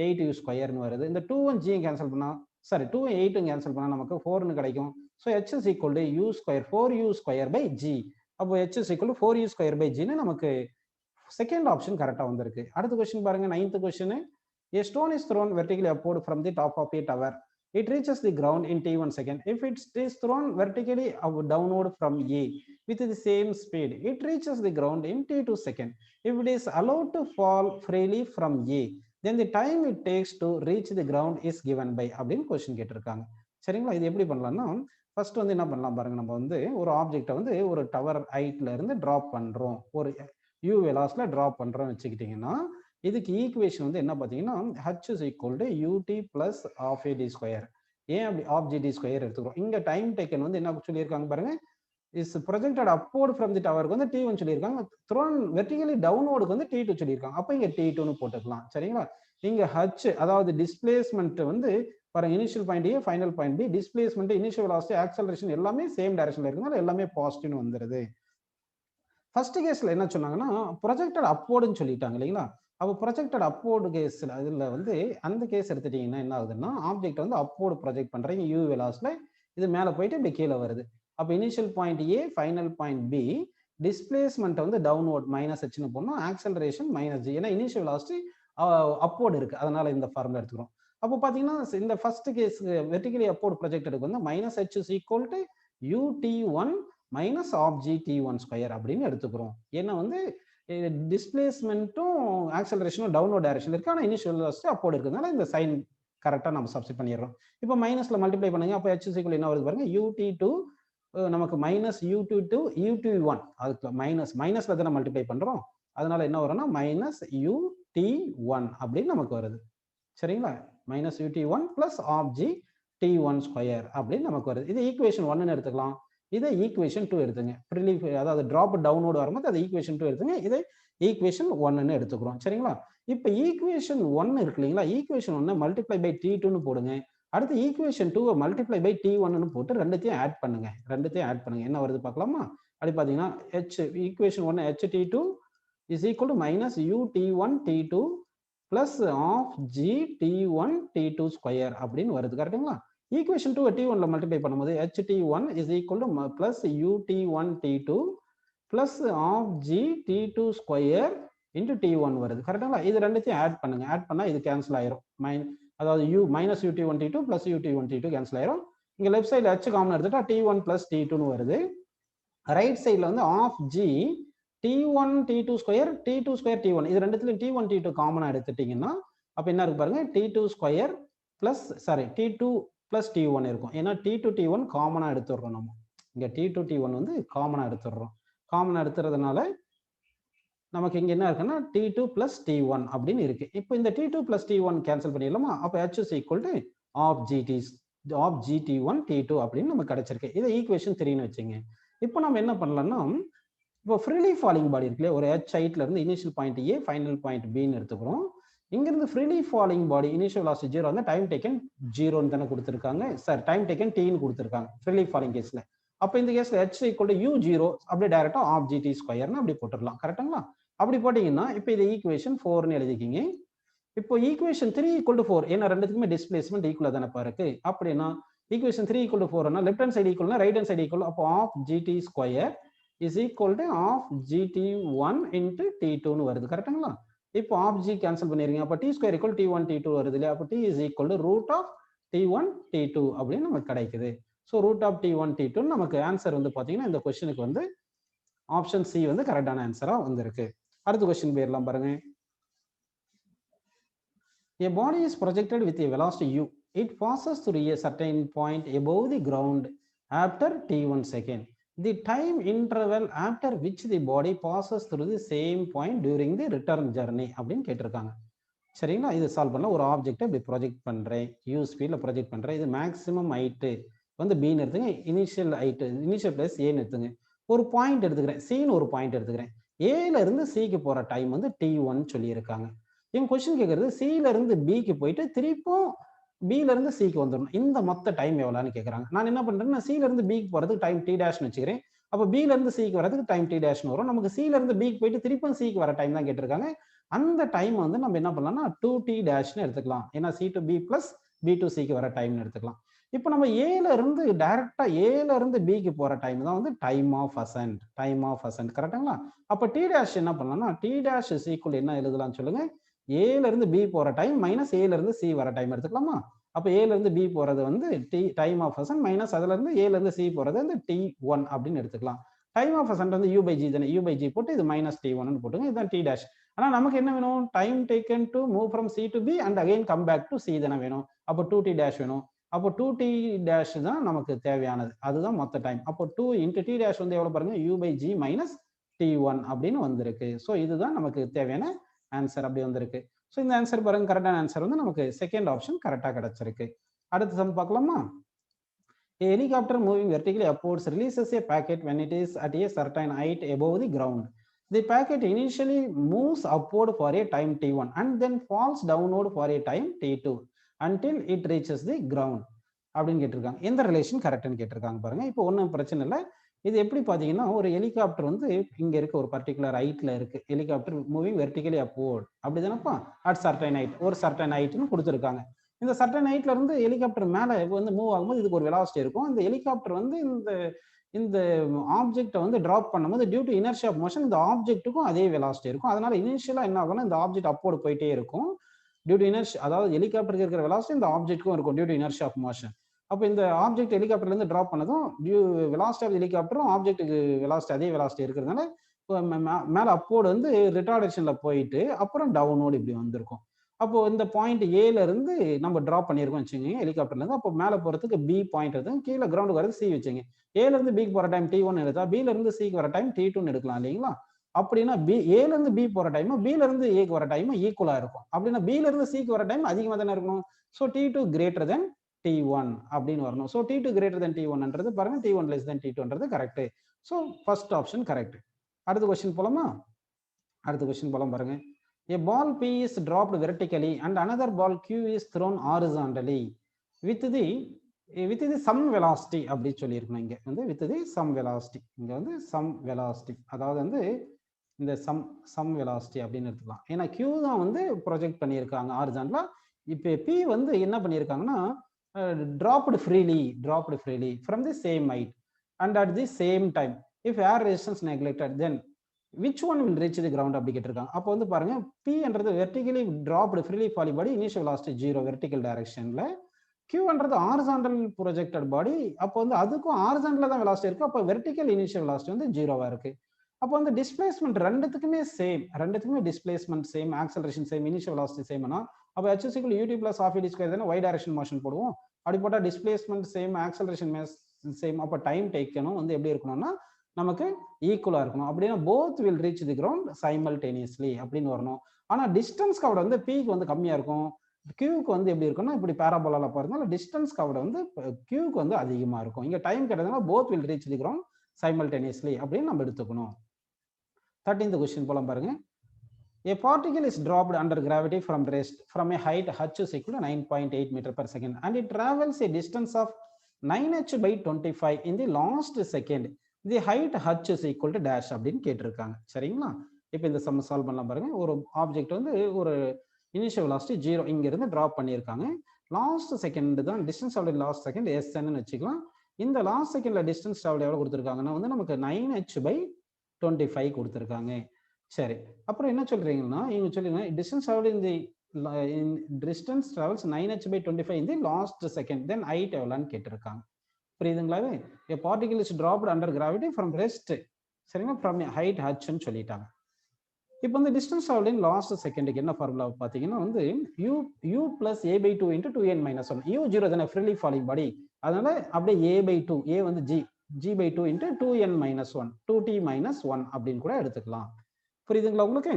8u ஸ்கொயர்னு வருது. இந்த 2 g கேன்சல் பண்ணா சாரி 2 8 கேன்சல் பண்ணா நமக்கு 4னு கிடைக்கும். So h is equal to u square 4u square by g. அப்போ h is equal to 4u square by g ன்னு நமக்கு செகண்ட் ஆப்ஷன் கரெக்டா வந்திருக்கு. அடுத்த क्वेश्चन பாருங்க 9th question. A stone is thrown vertically upward from the top of a tower. It reaches the ground in t1 second. If it is thrown vertically downward from A with the same speed, it reaches the ground in t2 second. If it is allowed to fall freely from A, then the time it takes to reach the ground is given by அப்படின்னு question கேட்டிருக்காங்க. சரிங்களா? இது எப்படி பண்ணலாம்னா first வந்து என்ன பண்ணலாம் பாருங்க, நம்ம வந்து ஒரு ஆப்ஜெக்ட்டை வந்து ஒரு டவர் ஹைட்ல இருந்து டிராப் பண்றோம், ஒரு u வெலாசிட்டில டிராப் பண்றோம்னு வச்சுக்கிட்டீங்கன்னா இதுக்கு ஈக்குவேஷன் வந்து என்ன பார்த்தீங்கன்னா h is equal to ut plus half a d square. ஏன் அப்படி half g d square எடுத்துக்கிறோம்? இங்க டைம் டேக்கன் வந்து என்ன சொல்லியிருக்காங்க பாருங்க, is projected upward from the tower வந்து t1 சொல்லியிருக்காங்க, thrown vertically downward வந்து t2 சொல்லியிருக்காங்க. அப்போ இங்க t2னு போட்டுக்கலாம். சரிங்களா? இங்க h அதாவது டிஸ்பிளேஸ்மெண்ட் வந்து பாருங்க, initial point a final point b, displacement initial velocity acceleration எல்லாமே சேம் டைரக்ஷன்ல இருக்கனால எல்லாமே பாசிட்டிவ்னு வந்துருது. ஃபர்ஸ்ட் கேஸ்ல என்ன சொன்னாங்கன்னா ப்ரொஜெக்டட் அப்வோர்டுன்னு சொல்லிட்டாங்க இல்லைங்களா? அப்போ ப்ரொஜெக்டட் அப்வோர்டு கேஸ்ல அதுல வந்து அந்த கேஸ் எடுத்துட்டீங்கன்னா என்ன ஆகுதுன்னா ஆப்ஜெக்ட் வந்து அப்வோர்டு ப்ரொஜெக்ட் பண்றீங்க யூ வெலாசிட்டில, இது மேல போயிட்டு இப்படி கீழே வருது. அப்போ initial point A final point B, displacement வந்து டவுன்வர்ட் மைனஸ் ஹெச்னு போடணும், ஆக்சலரேஷன் மைனஸ் ஜி, ஏன்னா இனிஷியல் வெலாசிட்டி அப்வோர்டு இருக்கு அதனால இந்த ஃபார்முலா எடுத்துக்கிறோம். அப்போ பாத்தீங்கன்னா இந்த ஃபர்ஸ்ட் கேஸ் வெர்டிகலி அப்வோர்டு ப்ரொஜெக்டடுக்கு வந்து minus h is equal to ut1 minus half g t1 square அப்படின்னு எடுத்துக்கிறோம். ஏன்னா வந்து டிஸ்பிளேஸ்மெண்ட்டும் ஆக்சலரேஷனும் டவுன்வர்ட் டைரக்ஷன் இருக்கு, ஆனால் இனிஷியல் வெலாசிட்டி அப்போர்டு இருக்கிறதுனால இந்த சைன் கரெக்டாக நம்ம சப்ஸ்டிட் பண்ணிடுறோம். இப்போ மைனஸ்ல மல்டிப்ளை பண்ணுங்க, அப்போ h = என்ன வருது பாருங்க, ut2 நமக்கு மைனஸ் ut2 ut1, அதுக்கு மைனஸ்ல தானே மல்டிப்ளை பண்றோம், அதனால என்ன வரும்னா மைனஸ் ut1 அப்படின்னு நமக்கு வருது. சரிங்களா? Minus ut1 plus half g t1 square அப்படின்னு நமக்கு வருது. இது ஈக்குவேஷன் 1ன்னு எடுத்துக்கலாம். இதை ஈக்குவேஷன் 2 எடுத்துங்க. ரிலீஃப் அதாவது டிராப் டவுன்வோர்டு வரும்போது அதை ஈக்குவேஷன் 2 எடுத்துங்க, இதை ஈக்குவேஷன் 1ன்னு எடுத்துக்கிறோம். சரிங்களா? இப்போ ஈக்குவேஷன் 1 இருக்கு இல்லைங்களா, ஈக்குவேஷன் 1 மல்டிப்ளை பை t2ன்னு போடுங்க. அடுத்து ஈக்குவேஷன் 2 மல்டிப்ளை பை t1ன்னு போட்டு ரெண்டுத்தையும் ஆட் பண்ணுங்க. என்ன வருது பார்க்கலாமா? அப்படி பார்த்தீங்கன்னா equation 1 ht2 is equal to minus ut1 t2 plus half g t1 t2 square அப்படின்னு வருது. கரெக்டுங்களா? ஈக்குவேஷன் 2 t1ல மல்டிப்ளை பண்ணும்போது ht1 is equal to plus ut1 t2 plus half g t2 square into t1 வருது. கரெக்டுங்களா? இது ரெண்டுத்தையும் ஆட் பண்ணுங்க. ஆட் பண்ணா இது கேன்சல் ஆயிரும். அதாவது minus ut1 t2 plus ut1 t2 cancel ஆயிரும். இங்க லெஃப்ட் சைடுல h காமன் எடுத்துட்டா t1 பிளஸ் t2ன்னு வருது. ரைட் சைடுல வந்து of g t1 t2 square t2 square t1, இது ரெண்டுத்துலயும் t1 t2 காமனா எடுத்துட்டீங்கன்னா அப்ப என்ன இருக்கு பாருங்க, t2 square plus t2 plus t1 இருக்கும். ஏன்னா t2 t1 காமனா எடுத்துடுறோம். நம்ம இங்க t2 t1 வந்து காமனா எடுத்துடுறோம். காமனா எடுத்துறதுனால நமக்கு இங்க என்ன இருக்குன்னா t2 பிளஸ் t1 அப்படின்னு இருக்கு. இப்போ இந்த t2 பிளஸ் t1 கேன்சல் பண்ணிடலாமா? அப்ப h is equal to half gt1 t2 அப்படின்னு நமக்கு கிடைச்சிருக்கு. இதை ஈக்குவேஷன் 3ன்னு வச்சுங்க. இப்போ நம்ம என்ன பண்ணலாம்னா இப்போ ஃப்ரீலி ஃபாலிங் பாடி இருக்குல்ல, ஒரு h ஹைட்ல இருந்து initial point A final point பின்னு எடுத்துக்கிறோம். இங்கிருந்து freely falling body initial velocity 0 வந்து டைம் டேக்கன் 0ன்னு தானே கொடுத்துருக்காங்க. சார் டைம் டேக்கன் t-ன்னு கொடுத்துருக்காங்க ஃப்ரீலி ஃபாலிங் கேஸ்ல. அப்போ இந்த கேஸ்ல h = u0 அப்படியே டைரக்டா ஆஃப் gt ஸ்கொயர்னு அப்படி போட்டுடலாம். கரெக்டுங்களா? அப்படி போட்டீங்கன்னா இப்போ இது ஈக்குவேஷன் 4ன்னு எழுதிக்கிங்க. இப்போ ஈக்குவேஷன் 3 = 4, ஏன்னா ரெண்டுத்துக்குமே டிஸ்பிளேஸ்மெண்ட் ஈக்குவலா தானே இருக்கு. அப்படின்னா ஈக்குவேஷன் 3 = 4னா லெஃப்ட் ஹேண்ட் சைடு ஈக்குவல்னா ரைட் ஹேண்ட் சைடு ஈக்குவல். அப்போ half gt square is equal to half gt1 into t2ன்னு வருது. கரெக்டுங்களா? இப்போ ஆஃப் ஜி கேன்சல் பண்ணிருங்க. அப்போ t ஸ்கொயர் = t1 t2 வருது இல்லையா? அப்போ t is equal to root of t1 t2 அப்படின்னு நமக்கு கிடைக்குது. So root of t1 t2 நமக்கு ஆன்சர் வந்து பார்த்தீங்கன்னா இந்த கொஸ்டினுக்கு வந்து ஆப்ஷன் சி வந்து கரெக்டான ஆன்சரா வந்திருக்கு. அடுத்த கொஸ்டின் போயிடலாம் பாருங்க. A body is projected with a velocity u. It passes through a certain point above the ground after t1 second. The time interval after which the body passes through the same point during the return journey அப்படின்னு கேட்டிருக்காங்க. சரிங்களா? இது solve பண்ண ஒரு object இப்படி project பண்றேன், you ஸ்பீட்ல project பண்றேன். இது மேக்ஸிமம் ஹைட்டு வந்து பின்னு எடுத்துங்க, இனிஷியல் ஹைட்டு இனிஷியல் பிளேஸ் ஏன்னு எடுத்துங்க. ஒரு பாயிண்ட் எடுத்துக்கிறேன், சின்னு ஒரு பாயிண்ட் எடுத்துக்கிறேன். ஏல இருந்து சிக்கு போற டைம் வந்து t1 சொல்லியிருக்காங்க. இவங்க கொஸ்டின் கேட்கறது சில இருந்து பிக்கு போயிட்டு திருப்பும் பில இருந்து சிக்கு வந்துடணும். இந்த மொத்த டைம் எவ்வளோன்னு கேட்கறாங்க. நான் என்ன பண்றேன்னா சில இருந்து பிக்கு போறதுக்கு டைம் டி டேஷ்னு வச்சுக்கிறேன். அப்போ பில இருந்து சிக்கு வரதுக்கு டைம் டி டேஷ்னு வரும். நமக்கு சில இருந்து பிக்கு போயிட்டு திருப்பும் சிக்கு வர டைம் தான் கேட்டிருக்காங்க. அந்த டைம் வந்து நம்ம என்ன பண்ணலாம்னா 2t டேஷ்னு எடுத்துக்கலாம். ஏன்னா C to B plus B to சிக்கு வர டைம்னு எடுத்துக்கலாம். இப்போ நம்ம ஏல இருந்து டைரக்டா ஏல இருந்து பிக்கு போற டைம் தான் வந்து time of ascent. Time of ascent கரெக்ட்டுங்களா? அப்போ டி டேஷ் என்ன பண்ணலாம்னா டி டேஷ் இஸ் ஈக்குவல் என்ன எழுதலாம்னு சொல்லுங்க? ஏல இருந்து பி போற டைம் மைனஸ் ஏல இருந்து சி வர டைம் எடுத்துக்கலாமா? அப்போ ஏல இருந்து பி போறது வந்து t time of ascent minus அதுல இருந்து ஏல இருந்து சி போறது வந்து t1 அப்படின்னு எடுத்துக்கலாம். டைம் ஆஃப் அசென்ட் வந்து u by g தானே, u by g போட்டு இது மைனஸ் t1 போட்டுங்க. இதுதான் டி டேஷ். ஆனா நமக்கு என்ன வேணும்? Time taken to move from C to B and again come back to C தானே வேணும். அப்போ 2t டேஷ் வேணும். அப்போ 2t டேஷ் தான் நமக்கு தேவையானது. அதுதான் மொத்த டைம். அப்போ 2 இன்டு டி டேஷ் வந்து எவ்வளவு பாருங்க? u by g minus t1 அப்படின்னு வந்திருக்கு. ஸோ இதுதான் நமக்கு தேவையான ஆன்சர் அப்படி வந்திருக்கு. ஸோ இந்த ஆன்சர் பாருங்க, கரெக்டான ஆன்சர் வந்து நமக்கு செகண்ட் ஆப்ஷன் கரெக்டாக கிடைச்சிருக்கு. அடுத்த சம் பார்க்கலாமா? A helicopter moving vertically upwards releases a packet when it is at a certain height above the ground. The packet initially moves upward for a time t1 and then falls downward for a time t2 until it reaches the ground. அப்படின்னு கேட்டிருக்காங்க. எந்த relation கரெக்ட்னு கேட்டிருக்காங்க பாருங்க. இப்போ ஒன்றும் பிரச்சனை இல்லை. இது எப்படி பார்த்தீங்கன்னா, ஒரு ஹெலிகாப்டர் வந்து இங்க இருக்க ஒரு பர்டிகுலர் ஹைட்ல இருக்கு. ஹெலிகாப்டர் மூவிங் வெர்டிகலி அப்வர்ட் அப்படிதானப்பா? அட் சர்டன் ஹைட், ஒரு சர்டன் ஹைட்னு கொடுத்துருக்காங்க. இந்த சர்டன் ஹைட்ல இருந்து ஹெலிகாப்டர் மேல வந்து மூவ் ஆகும்போது இதுக்கு ஒரு வெலாசிட்டி இருக்கும். இந்த ஹெலிகாப்டர் வந்து இந்த ஆப்ஜெக்டை வந்து டிராப் பண்ணும்போது due to inertia of motion இந்த ஆப்ஜெக்ட்டுக்கும் அதே வெலாசிட்டி இருக்கும். அதனால இனிஷியலா என்ன ஆகும்னா இந்த ஆப்ஜெக்ட் அப்போர்டு போயிட்டே இருக்கும். டியூ டு இனர்ஷியா, அதாவது ஹெலிகாப்டருக்கு இருக்கிற வெலாசிட்டி இந்த ஆப்ஜெக்ட்டுக்கும் இருக்கும் due to inertia of motion. அப்போ இந்த ஆப்ஜெக்ட் ஹெலிகாப்டர்ல இருந்து டிராப் பண்ணதும் வெலாசிட்டி ஆஃப் ஹெலிகாப்டரும் ஆப்ஜெக்ட்டுக்கு வெலாசிட்டி அதே வெலாசிட்டி இருக்கிறதுனால மேல அப்போர்டு வந்து ரிட்டார்டேஷன்ல போயிட்டு அப்புறம் டவுனோடு இப்படி வந்திருக்கும். அப்போ இந்த பாயிண்ட் ஏல இருந்து நம்ம டிராப் பண்ணியிருக்கோம் வச்சுக்கோங்க ஹெலிகாப்டர்ல இருந்து. அப்போ மேல போறதுக்கு பி பாயிண்ட் எடுத்து கீழே கிரவுண்டுக்கு வரது சி வச்சுங்க. ஏல இருந்து பிக்கு போற டைம் t1 எடுத்தா பில இருந்து சிக்கு வர டைம் t2 எடுக்கலாம் இல்லைங்களா? அப்படின்னா ஏல இருந்து பி போற டைம் பில இருந்து ஏக்கு வர டைம் ஈக்குவலா இருக்கும். அப்படின்னா பில இருந்து சிக்கு வர டைம் அதிகமா தானே இருக்கணும். So t2 greater than t1 அப்படின்னு வரணும். ஸோ t2 கிரேட்டர் தென் t1ன்றது பாருங்க t1 லெஸ் தென் t2ன்றது correct. So first option correct. அடுத்த கொஸ்டின் போலாமா? அடுத்த கொஸ்டின் போலாம் பாருங்க. A ball P is dropped vertically and another ball Q is thrown horizontally with the some velocity அப்படி சொல்லியிருக்கணும். இங்க வந்து with the some velocity, இங்க வந்து some velocity, அதாவது வந்து இந்த some velocity அப்படின்னு எடுத்துக்கலாம். ஏன்னா Q தான் வந்து ப்ரொஜெக்ட் பண்ணியிருக்காங்க ஹாரிசான்டலா. இப்போ P வந்து என்ன பண்ணியிருக்காங்கன்னா dropped freely from the same height and at the same time if air resistance neglected then which one will reach the ground அப்படி கேட்டிருக்காங்க. அப்போ வந்து பாருங்க P என்றது வெர்டிகலி டிராப்டு ஃப்ரீலி ஃபாலி பாடி இனிஷியல் வெலாசிட்டி 0 வெர்டிகல் டைரக்ஷன்ல, Q என்றது ஹாரிசான்டல் ப்ரொஜெக்டட் பாடி. அப்போ வந்து அதுக்கும் ஹாரிசான்டல்ல தான் வெலாசிட்டி இருக்கு. அப்போ வெர்டிகல் இனிஷியல் வெலாசிட்டி வந்து 0வா இருக்கு. அப்போ வந்து டிஸ்பிளேஸ்மெண்ட் ரெண்டுத்துக்குமே displacement same, acceleration same, initial velocity சேம்னா அப்போ h = ut + ½ d² தானே y டைரக்ஷன் மோஷன் போடுவோம். அப்படி போட்டால் டிஸ்பிளேஸ்மெண்ட் சேம், ஆக்சலரேஷன் சேம், அப்போ டைம் டேக்கனும் வந்து எப்படி இருக்கணும்னா நமக்கு ஈக்குவலா இருக்கணும். அப்படின்னா both will reach the ground simultaneously அப்படின்னு வரணும். ஆனா டிஸ்டன்ஸ் கவர்ட் வந்து பிக்கு வந்து கம்மியா இருக்கும், கியூக்கு வந்து எப்படி இருக்கும்னா இப்படி பேராபோலால போறதுனால டிஸ்டன்ஸ் கவர்ட் வந்து கியூக்கு வந்து அதிகமா இருக்கும். இங்க டைம் கிடையாதுன்னா both will reach the ground simultaneously அப்படின்னு நம்ம எடுத்துக்கணும். 13th கொஸ்டின் போலாம் பாருங்க. A particle is dropped under gravity from rest from a height h is equal to 9.8 meter per second and it travels a distance of 9h by 25 in the last second. The height h is equal to dash அப்படின்னு கேட்டிருக்காங்க. சரிங்களா? இப்போ இந்த some solve பண்ணலாம் பாருங்க. ஒரு object வந்து ஒரு இனிஷியல் வெலாசிட்டி 0 இங்க இருந்து டிராப் பண்ணியிருக்காங்க. லாஸ்ட் செகண்ட் தான் distance travelled last second SN வச்சுக்கலாம். இந்த லாஸ்ட் செகண்ட்ல டிஸ்டன்ஸ் ட்ராவல் எவ்வளவு கொடுத்துருக்காங்கன்னா வந்து நமக்கு 9h by 25 கொடுத்துருக்காங்க. சரி, அப்புறம் என்ன சொல்றீங்கன்னா இவங்க சொல்லுங்க distance travel in distance travels 9h by 25 in the last second then height எவ்வளோன்னு கேட்டிருக்காங்க. புரியுதுங்களா? a particle is dropped under gravity from rest, சரிங்களா, from a height h ன்னு சொல்லிட்டாங்க. இப்போ இந்த டிஸ்டன்ஸ் ட்ராவல் இன் லாஸ்ட் செகண்டுக்கு என்ன ஃபார்முலா பார்த்தீங்கன்னா வந்து u plus a by 2 into 2n minus 1. u 0 தானே ஃப்ரீலி ஃபாலிங் பாடி, அதனால அப்படியே a by 2, a வந்து g by 2 into 2n minus 1, 2t minus 1 அப்படின்னு கூட எடுத்துக்கலாம். புரியுதுங்களா உங்களுக்கு?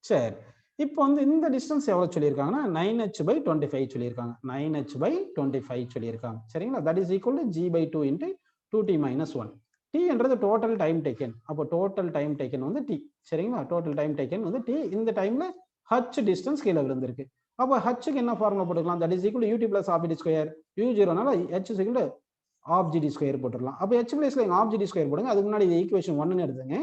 சரி, இப்போ வந்து இந்த டிஸ்டன்ஸ் எவ்வளவு சொல்லியிருக்காங்கன்னா 9h by 25 சொல்லியிருக்காங்க. 9h by 25 சொல்லியிருக்காங்க. சரிங்களா? That is equal to g by 2 into 2t minus 1. t என்றது டோட்டல் டைம் டேக்கன். அப்போ டோட்டல் டைம் டேக்கன் வந்து t. சரிங்களா? டோட்டல் டைம் டேக்கன் வந்து t. இந்த டைம்ல h டிஸ்டன்ஸ் கீழே விழுந்திருக்கு. அப்போ ஹச்சுக்கு என்ன ஃபார்முலா போட்டுக்கலாம்? That is equal U T plus half T square. u0னால h is equal half G T square போட்டுடலாம். அப்போ h பிளேஸ்ல ஆஃப் ஜிடி ஸ்கொயர் போடுங்க. அதுக்கு முன்னாடி இது ஈக்குவேஷன் 1ன்னு எடுத்துங்க.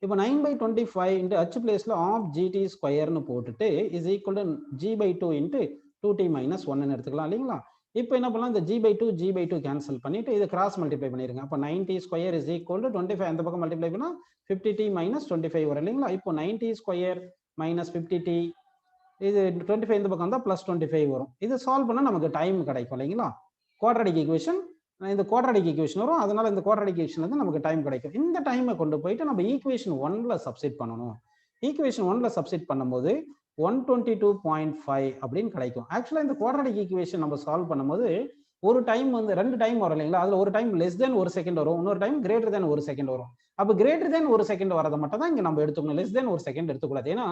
இப்போ 9/25 இன்ட்டு h பிளேஸ்ல ஆஃப் ஜிடி ஸ்கொயர்னு போட்டுட்டு is equal to g/2 into 2t - 1ன்னு எடுத்துக்கலாம் இல்லைங்களா? இப்போ என்ன பண்ணலாம்? இந்த g/2 கேன்சல் பண்ணிட்டு இதை கிராஸ் மல்டிப்ளை பண்ணிருங்க. அப்போ 9t square is equal to 25 அந்த பக்கம் மல்டிப்ளை பண்ணா 50t - 25 வரும் இல்லைங்களா? இப்போ 9t ஸ்கொயர் மைனஸ் 50t, இது 25 இந்த பக்கம் தான் பிளஸ் 25 வரும். இது சால்வ் பண்ணா நமக்கு டைம் கிடைக்கும் இல்லைங்களா? குவாட்ராடிக் ஈக்குவேஷன், இந்த குவாட்ராடிக் ஈக்குவேஷன் வரும். அதனால இந்த குவாட்ராடிக் ஈக்குவேஷன்ல இருந்து நமக்கு டைம் கிடைக்கும். இந்த டைமை கொண்டு போயிட்டு நம்ம ஈக்குவேஷன் 1ல சப்ஸ்டிட் பண்ணணும். ஈக்குவேஷன் 1ல சப்ஸ்டிட் பண்ணும்போது 122.5 அப்படின்னு கிடைக்கும். ஆக்சுவலா இந்த குவாட்ராடிக் ஈக்குவேஷன் நம்ம சால்வ் பண்ணும்போது ஒரு டைம் வந்து 2 டைம் வரும் இல்லைங்களா? அதுல ஒரு டைம் லெஸ் தென் 1 செகண்ட் வரும், இன்னொரு டைம் கிரேட்டர் தென் 1 செகண்ட் வரும். அப்போ கிரேட்டர் தென் 1 செகண்ட் வரதை மட்டும் தான் இங்க நம்ம எடுத்துக்கணும். லெஸ் தென் 1 செகண்ட் எடுத்துக்கூடாது. ஏன்னா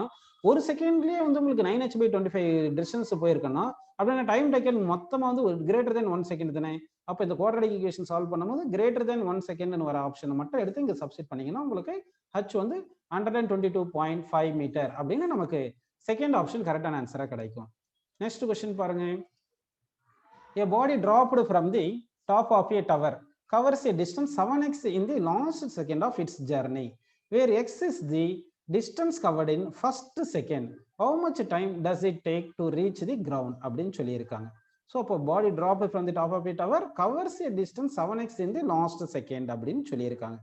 ஒரு செகண்ட்லயே வந்து உங்களுக்கு 9h/25 டிஸ்டன்ஸ் போயிருக்குன்னா அப்படின்னா டைம் டேக்கன் மொத்தமா வந்து கிரேட்டர் தென் 1 செகண்ட் தானே. அப்போ இந்த குவாட்ராடிக் ஈக்குவேஷன் சால்வ் பண்ணும்போது கிரேட்டர் தென் 1 செகண்ட்னு வர ஆப்ஷனை மட்டும் எடுத்து இங்க சப்ஸ்டிட் பண்ணீங்கன்னா உங்களுக்கு h வந்து 122.5 மீட்டர் அப்படின்னு நமக்கு செகண்ட் ஆப்ஷன் கரெக்டான ஆன்சரா கிடைக்கும். நெக்ஸ்ட் கொஸ்டின் பாருங்க. A body dropped from the top of a tower covers a distance 7x in the last second of its journey, where x is the distance covered in first second. How much time does it take to reach the ground? அப்படின்னு சொல்லியிருக்காங்க. So அப்போ body drop from the top of the tower covers a distance 7x in the last second அப்படின்னு சொல்லியிருக்காங்க.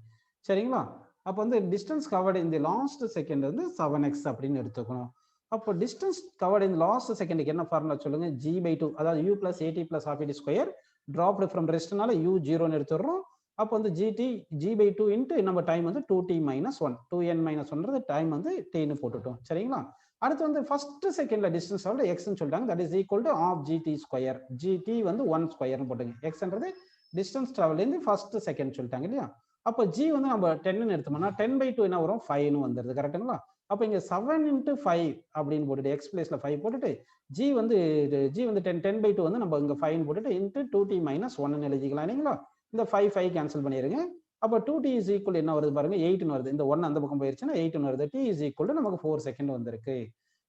சரிங்களா? அப்போ வந்து distance covered in the last second வந்து 7x அப்படின்னு எடுத்துக்கணும். அப்போ டிஸ்டன்ஸ் கவர்டு இன் லாஸ்ட் செகண்டுக்கு என்ன ஃபார்முலா சொல்லுங்க? g/2, அதாவது u plus at plus half t square dropped from ரெஸ்ட்னால u0ன்னு எடுத்துடுறோம். அப்போ வந்து g/2 இன்ட்டு நம்ம டைம் வந்து 2t - 1, 2n - 1ன்றது டைம் வந்து tன்னு போட்டுட்டோம். சரிங்களா? அடுத்து வந்து ஃபர்ஸ்ட் செகண்ட்ல டிஸ்டன்ஸ் வந்து எக்ஸ்ன்னு சொல்லிட்டாங்க. That is equal to half gt square. gt வந்து 1 ஸ்கொயர்னு போட்டுங்க. எக்ஸ்ன்றது டிஸ்டன்ஸ் டிராவல் இருந்து ஃபர்ஸ்ட் செகண்ட் சொல்லிட்டாங்க இல்லையா? அப்போ g வந்து நம்ம 10ன்னு எடுத்தோம்னா 10/2 என்ன வரும்? 5ன்னு வந்துருது. கரெக்ட்டுங்களா? அப்போ இங்க 7 × 5 அப்படின்னு போட்டுட்டு எக்ஸ் பிளேஸ்ல 5 போட்டுட்டு g வந்து 10/2 வந்து நம்ம இங்க 5 போட்டுட்டு இன்ட்டு 2t - 1ன்னு எழுதிக்கலாம் இல்லைங்களா? இந்த 5 கேன்சல் பண்ணிடுங்க. அப்போ 2t இஸ் ஈக்குவல் என்ன வருது பாருங்க? 8ன்னு வருது. இந்த 1 அந்த பக்கம் போயிருச்சுன்னா 8ன்னு வருது. t இஸ் ஈக்குவல் நமக்கு 4 செகண்ட் வந்திருக்கு.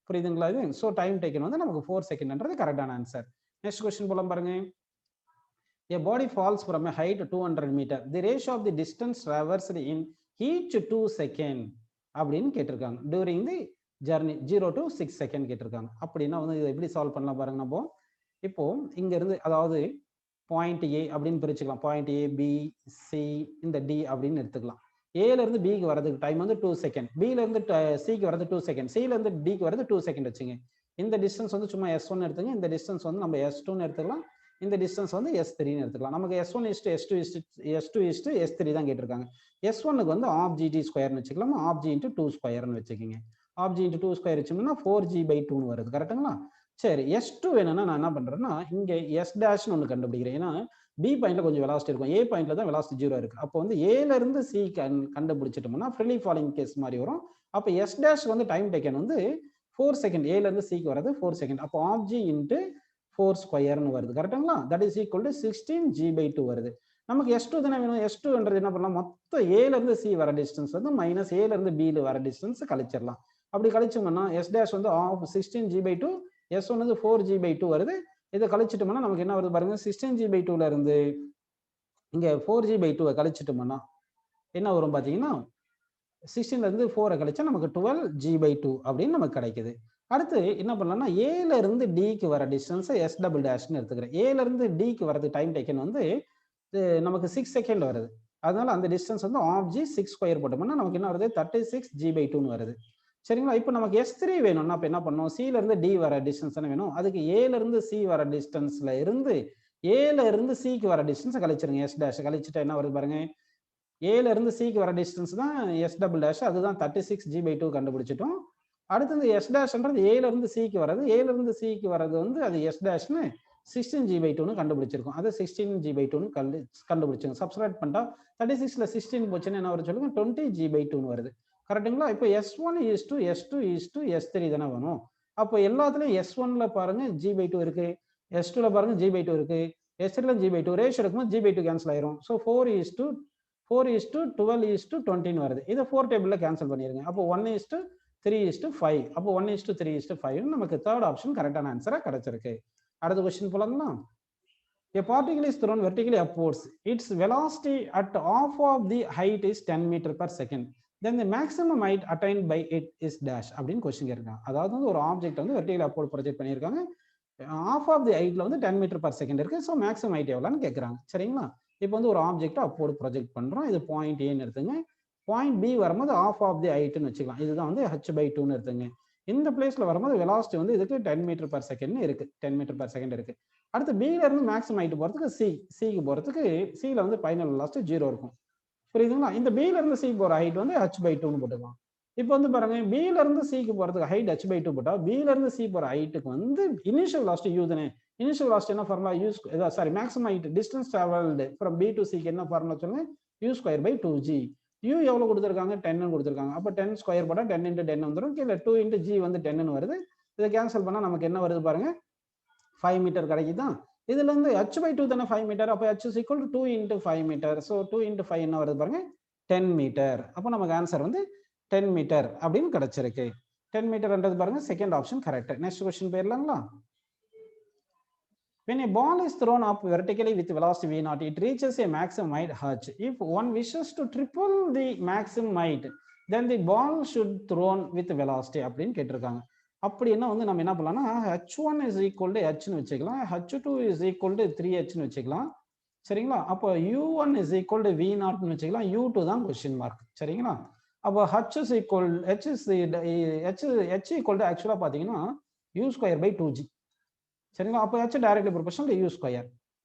புரியுதுங்களா இது? ஸோ டைம் டேக்கன் வந்து நமக்கு 4 செகண்ட்ன்றது கரெக்டான ஆன்சர். நெக்ஸ்ட் கொஸ்டின் போலாம் பாருங்க. A body falls from a height 200 meter. The ratio of the distance traversed in each 2 second அப்படின்னு கேட்டிருக்காங்க. During the journey 0 to 6 second கேட்டிருக்காங்க. அப்படின்னா வந்து இதை எப்படி சால்வ் பண்ணலாம் பாருங்க. நம்ம இப்போ இங்க இருந்து அதாவது பாயிண்ட் ஏ அப்படின்னு பிரிச்சுக்கலாம். பாயிண்ட் ஏ, பி, சி, இந்த டி அப்படின்னு எடுத்துக்கலாம். ஏல இருந்து பிக்கு வரதுக்கு டைம் வந்து 2 செகண்ட், பில இருந்து சிக்கு வரது 2 செகண்ட், சில இருந்து டிக்கு வரது 2 செகண்ட் வச்சுங்க. இந்த டிஸ்டன்ஸ் வந்து சும்மா s1 எடுத்துங்க. இந்த டிஸ்டன்ஸ் வந்து நம்ம s2ன்னு எடுத்துக்கலாம். இந்த டிஸ்டன்ஸ் வந்து s3ன்னு எடுத்துக்கலாம். நமக்கு s1 s2 s3 தான் கேட்டிருக்காங்க. s1க்கு வந்து ஆஃப் gt ஸ்கொயர்னு வச்சுக்கலாம். ஆஃப் g × 2 ஸ்கொயர்னு வச்சுக்கோங்க. ஆஃப் g × 2 ஸ்கொயர் வச்சோம்னா 4g/2ன்னு வருது. கரெக்டுங்களா? சரி, s2 வேணும்னா நான் என்ன பண்றேன்னா இங்க s' ஒன்று கண்டுபிடிக்கிறேன். ஏன்னா பி பாயிண்ட்ல கொஞ்சம் வெலாசிட்டி இருக்கும், ஏ பாயிண்ட்ல தான் வெலாசிட்டி 0 இருக்கு. அப்போ வந்து ஏல இருந்து சி கண்டுபிடிச்சிட்டோம்னா ஃப்ரீலி ஃபாலிங் கேஸ் மாதிரி வரும். அப்போ s' வந்து டைம் டேக்கன் வந்து 4 செகண்ட், ஏல இருந்து சிக்கு வரது 4 செகண்ட். அப்போ ஆஃப் g × 4 ஸ்கொயர்னு வருது. கரெக்டுங்களா? That is equal to 16g/2 வருது. நமக்கு s2 தானே வேணும். s2ன்றது என்ன பண்ணலாம்? மொத்தம் ஏல இருந்து சி வர டிஸ்டன்ஸ் வந்து மைனஸ் ஏல இருந்து பில வர டிஸ்டன்ஸ் கழிச்சிடலாம். அப்படி கழிச்சோம்னா s' வந்து ஆஃப் 16g/2, s1 வந்து 4g/2 வருது. இதை கழிச்சிட்டோம்னா நமக்கு என்ன வருது பாருங்க? 16g/2ல இருந்து இங்க 4g/2 கழிச்சிட்டோம்னா என்ன வரும் பாத்தீங்கன்னா 16ல இருந்து 4 கழிச்சா நமக்கு 12g/2 அப்படின்னு நமக்கு கிடைக்குது. அடுத்து என்ன பண்ணலாம்னா ஏல இருந்து டிக்கு வர டிஸ்டன்ஸ் s'' எடுத்துக்கிறேன். ஏல இருந்து டிக்கு வரது டைம் டேக்கன் வந்து நமக்கு 6 செகண்ட் வருது. அதனால அந்த டிஸ்டன்ஸ் வந்து ஆஃப் g 6 ஸ்கொயர் போட்டோம்னா நமக்கு என்ன வருது? 36g/2ன்னு வருது. சரிங்களா? இப்போ நமக்கு s3 வேணும்னா அப்ப என்ன பண்ணணும்? சில இருந்து டி வர டிஸ்டன்ஸ் தானே வேணும். அதுக்கு ஏல இருந்து சி வர டிஸ்டன்ஸ்ல இருந்து ஏல இருந்து சிக்கு வர டிஸ்டன்ஸ் கழிச்சிருங்க. s' கழிச்சுட்டா என்ன வருது பாருங்க? ஏல இருந்து சிக்கு வர டிஸ்டன்ஸ் தான் s'', அதுதான் 36g/2 கண்டுபிடிச்சிட்டோம். அடுத்து இந்த s''ன்றது ஏல இருந்து சிக்கு வர்றது, ஏல இருந்து சிக்கு வர்றது வந்து அது s''ன்னு 16g/2ன்னு கண்டுபிடிச்சிருக்கோம். அதை 16g/2ன்னு கண்டுபிடிச்சிருங்க. சப்ஸ்ட்ராக்ட் பண்ணிட்டா 36ல 16 போச்சுன்னா என்ன வரும் சொல்லுங்க? 20g/2ன்னு வருது. கரெக்டுங்களா? இப்போ s1 s2 s3 தானே வேணும். அப்போ எல்லாத்துலயும் s1ல பாருங்க g/2 இருக்கு, s2ல பாருங்க g/2 இருக்கு, s3ல g/2 ரேஷியோ எடுக்கும்போது g/2 கேன்சல் ஆயிரும். ஸோ 4:12:20ன்னு வருது. இதை 4 டேபிள்ல கேன்சல் பண்ணிருங்க. அப்போ 1:2 3:5. அப்போ 1:3:5 நமக்கு தேர்ட் ஆப்ஷன் கரெக்டான ஆன்சரா கிடைச்சிருக்கு. அடுத்த question போலாங்களா? A particle is thrown vertically upwards. Its velocity at half of the height is 10 meter per second. Then the maximum height attained by it is dash அப்படின்னு கொஸ்டின் கேட்குறாங்க. அதாவது வந்து ஒரு ஆப்ஜெக்ட் வந்து vertically upward project பண்ணியிருக்காங்க. half of the heightல வந்து 10 metre per second இருக்கு. So maximum height எவ்வளோன்னு கேட்குறாங்க. சரிங்களா? இப்போ வந்து ஒரு ஆப்ஜெக்ட் அப்வர்ட் ப்ரொஜெக்ட் பண்றோம். இது பாயிண்ட் ஏன்னு எடுத்துங்க. பாயிண்ட் பி வரும்போது half of the heightனு வச்சுக்கலாம். இதுதான் வந்து h/2ன்னு எடுத்துங்க. இந்த பிளேஸ்ல வரும்போது வெலாசிட்டி வந்து இதுக்கு 10 மீட்டர் per செகண்ட் இருக்கு. 10 மீட்டர் per செகண்ட் இருக்கு. அடுத்து பில இருந்து மேக்ஸிமம் ஹைட் போறதுக்கு சிக்கு போறதுக்கு சில வந்து ஃபைனல் வெலாசிட்டி 0 இருக்கும். புரியுதுங்களா? இந்த பில இருந்து சி போற ஹைட் வந்து h/2ன்னு போட்டுக்கலாம். இப்போ வந்து பாருங்க, பில இருந்து சிக்கு போறதுக்கு ஹைட் h/2 போட்டா பில இருந்து சி போற ஹைட்டுக்கு வந்து இனிஷியல் வெலாசிட்டி u தானே. இனிஷியல் வெலாசிட்டி என்ன formula? Maximum height distance travelled from B to சிக்கு என்ன ஃபார்முலா சொல்லுங்க? u²/2g. u எவ்வளவு கொடுத்துருக்காங்க? 10 கொடுத்துருக்காங்க. அப்போ 10 ஸ்கொயர் போட்டா 10 × 10 வந்துடும். கீழே 2 × g வந்து 10 வருது. இதை கேன்சல் பண்ணா நமக்கு என்ன வருது பாருங்க? 5 மீட்டர் கிடைக்குதான். இதுல இருந்து h/2 தானே 5 மீட்டர். அப்போ h is equal to 2 × 5 metre. So 2 × 5 என்ன வருது பாருங்க? 10 மீட்டர். அப்போ நமக்கு ஆன்சர் வந்து 10 மீட்டர் அப்படின்னு கிடைச்சிருக்கு. 10 மீட்டர்ன்றது பாருங்க second option correct. Next question போயிடலாங்களா? When a ball is thrown up vertically with velocity v0, it reaches a maximum height h. If one wishes to triple the maximum height, then the ball should thrown with velocity அப்படின்னு கேட்டிருக்காங்க. அப்படின்னா வந்து நம்ம என்ன பண்ணலாம்னா h1 is equal to hன்னு வச்சுக்கலாம். h2 is equal to 3hன்னு வச்சுக்கலாம். சரிங்களா? அப்போ u1 is equal to v0ன்னு வச்சுக்கலாம். u2 தான் கொஸ்டின் மார்க். சரிங்களா? அப்போ h is equal to ஆக்சுவலா பாத்தீங்கன்னா u²/2g. சரிங்களா? அப்போ h directly proportional to u².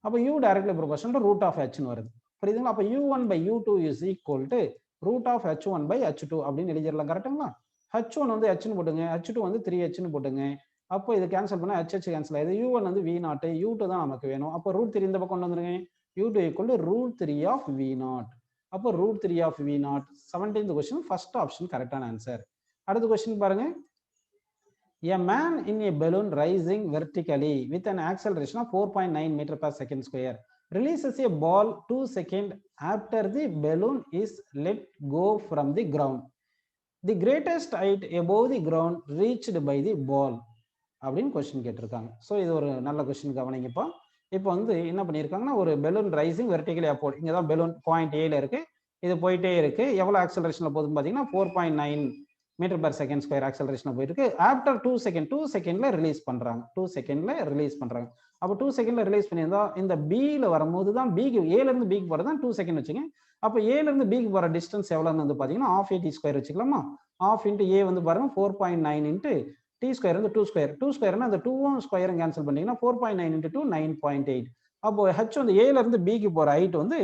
அப்போ u டைரக்ட்லி ப்ரொபோர்ஷனல் டு √(h)ன்னு வருது. புரியுதுங்களா? அப்போ u1/u2 is equal to √(h1/h2) அப்படின்னு எழுதிடலாம். கரெக்டுங்களா? h1 வந்து hன்னு போட்டுங்க, h2 வந்து 3hன்னு போட்டுங்க. அப்போ இது கேன்சல் பண்ணா hh கேன்சல் ஆயிடுது. u1 வந்து v0, u2 தான் நமக்கு வேணும். அப்போ √3 இந்த பக்கம் கொண்டு வந்துருங்க. u2 equal to √3 of v0. அப்போ √3 of v0. 17th question first option கரெக்டான ஆன்சர். அடுத்த கொஸ்டின் பாருங்க. A man in a balloon rising vertically with an acceleration of 4.9 meter per second square releases a ball 2 seconds after the balloon is let go from the ground. The greatest height above the ground reached by the ball அப்படின்னு question கேட்டிருக்காங்க. So இது ஒரு நல்ல question கவனிங்கப்பா. இப்போ வந்து என்ன பண்ணியிருக்காங்கன்னா ஒரு பெலூன் ரைசிங் வெர்டிகலி அப்போர்ட். இங்கே தான் பெலூன் பாயிண்ட் ஏல இருக்கு. இது போயிட்டே இருக்கு. எவ்வளோ ஆக்சலரேஷன்ல போகுதுன்னு பார்த்தீங்கன்னா 4.9 metre per second square acceleration போயிட்டு இருக்கு. ஆஃப்டர் 2 செகண்ட்ல ரிலீஸ் பண்றாங்க. 2 செகண்ட்ல ரிலீஸ் பண்றாங்க. அப்போ 2 செகண்ட்ல ரிலீஸ் பண்ணியிருந்தா இந்த பில வரும்போது தான் பிக்கு ஏல இருந்து பிக்கு போறது தான் 2 செகண்ட் வச்சுங்க. அப்போ ஏல இருந்து பிக்கு போற டிஸ்டன்ஸ் எவ்வளோன்னு வந்து பார்த்தீங்கன்னா ½ t² வச்சுக்கலாமா? ½ × a வந்து பாருங்க 4.9 × t² வந்து 2². 2² அந்த 2 ஸ்கொயரும் கேன்சல் பண்ணீங்கன்னா 4.9 × 2 9.8. அப்போ h வந்து ஏல இருந்து பிக்கு போற ஹைட் வந்து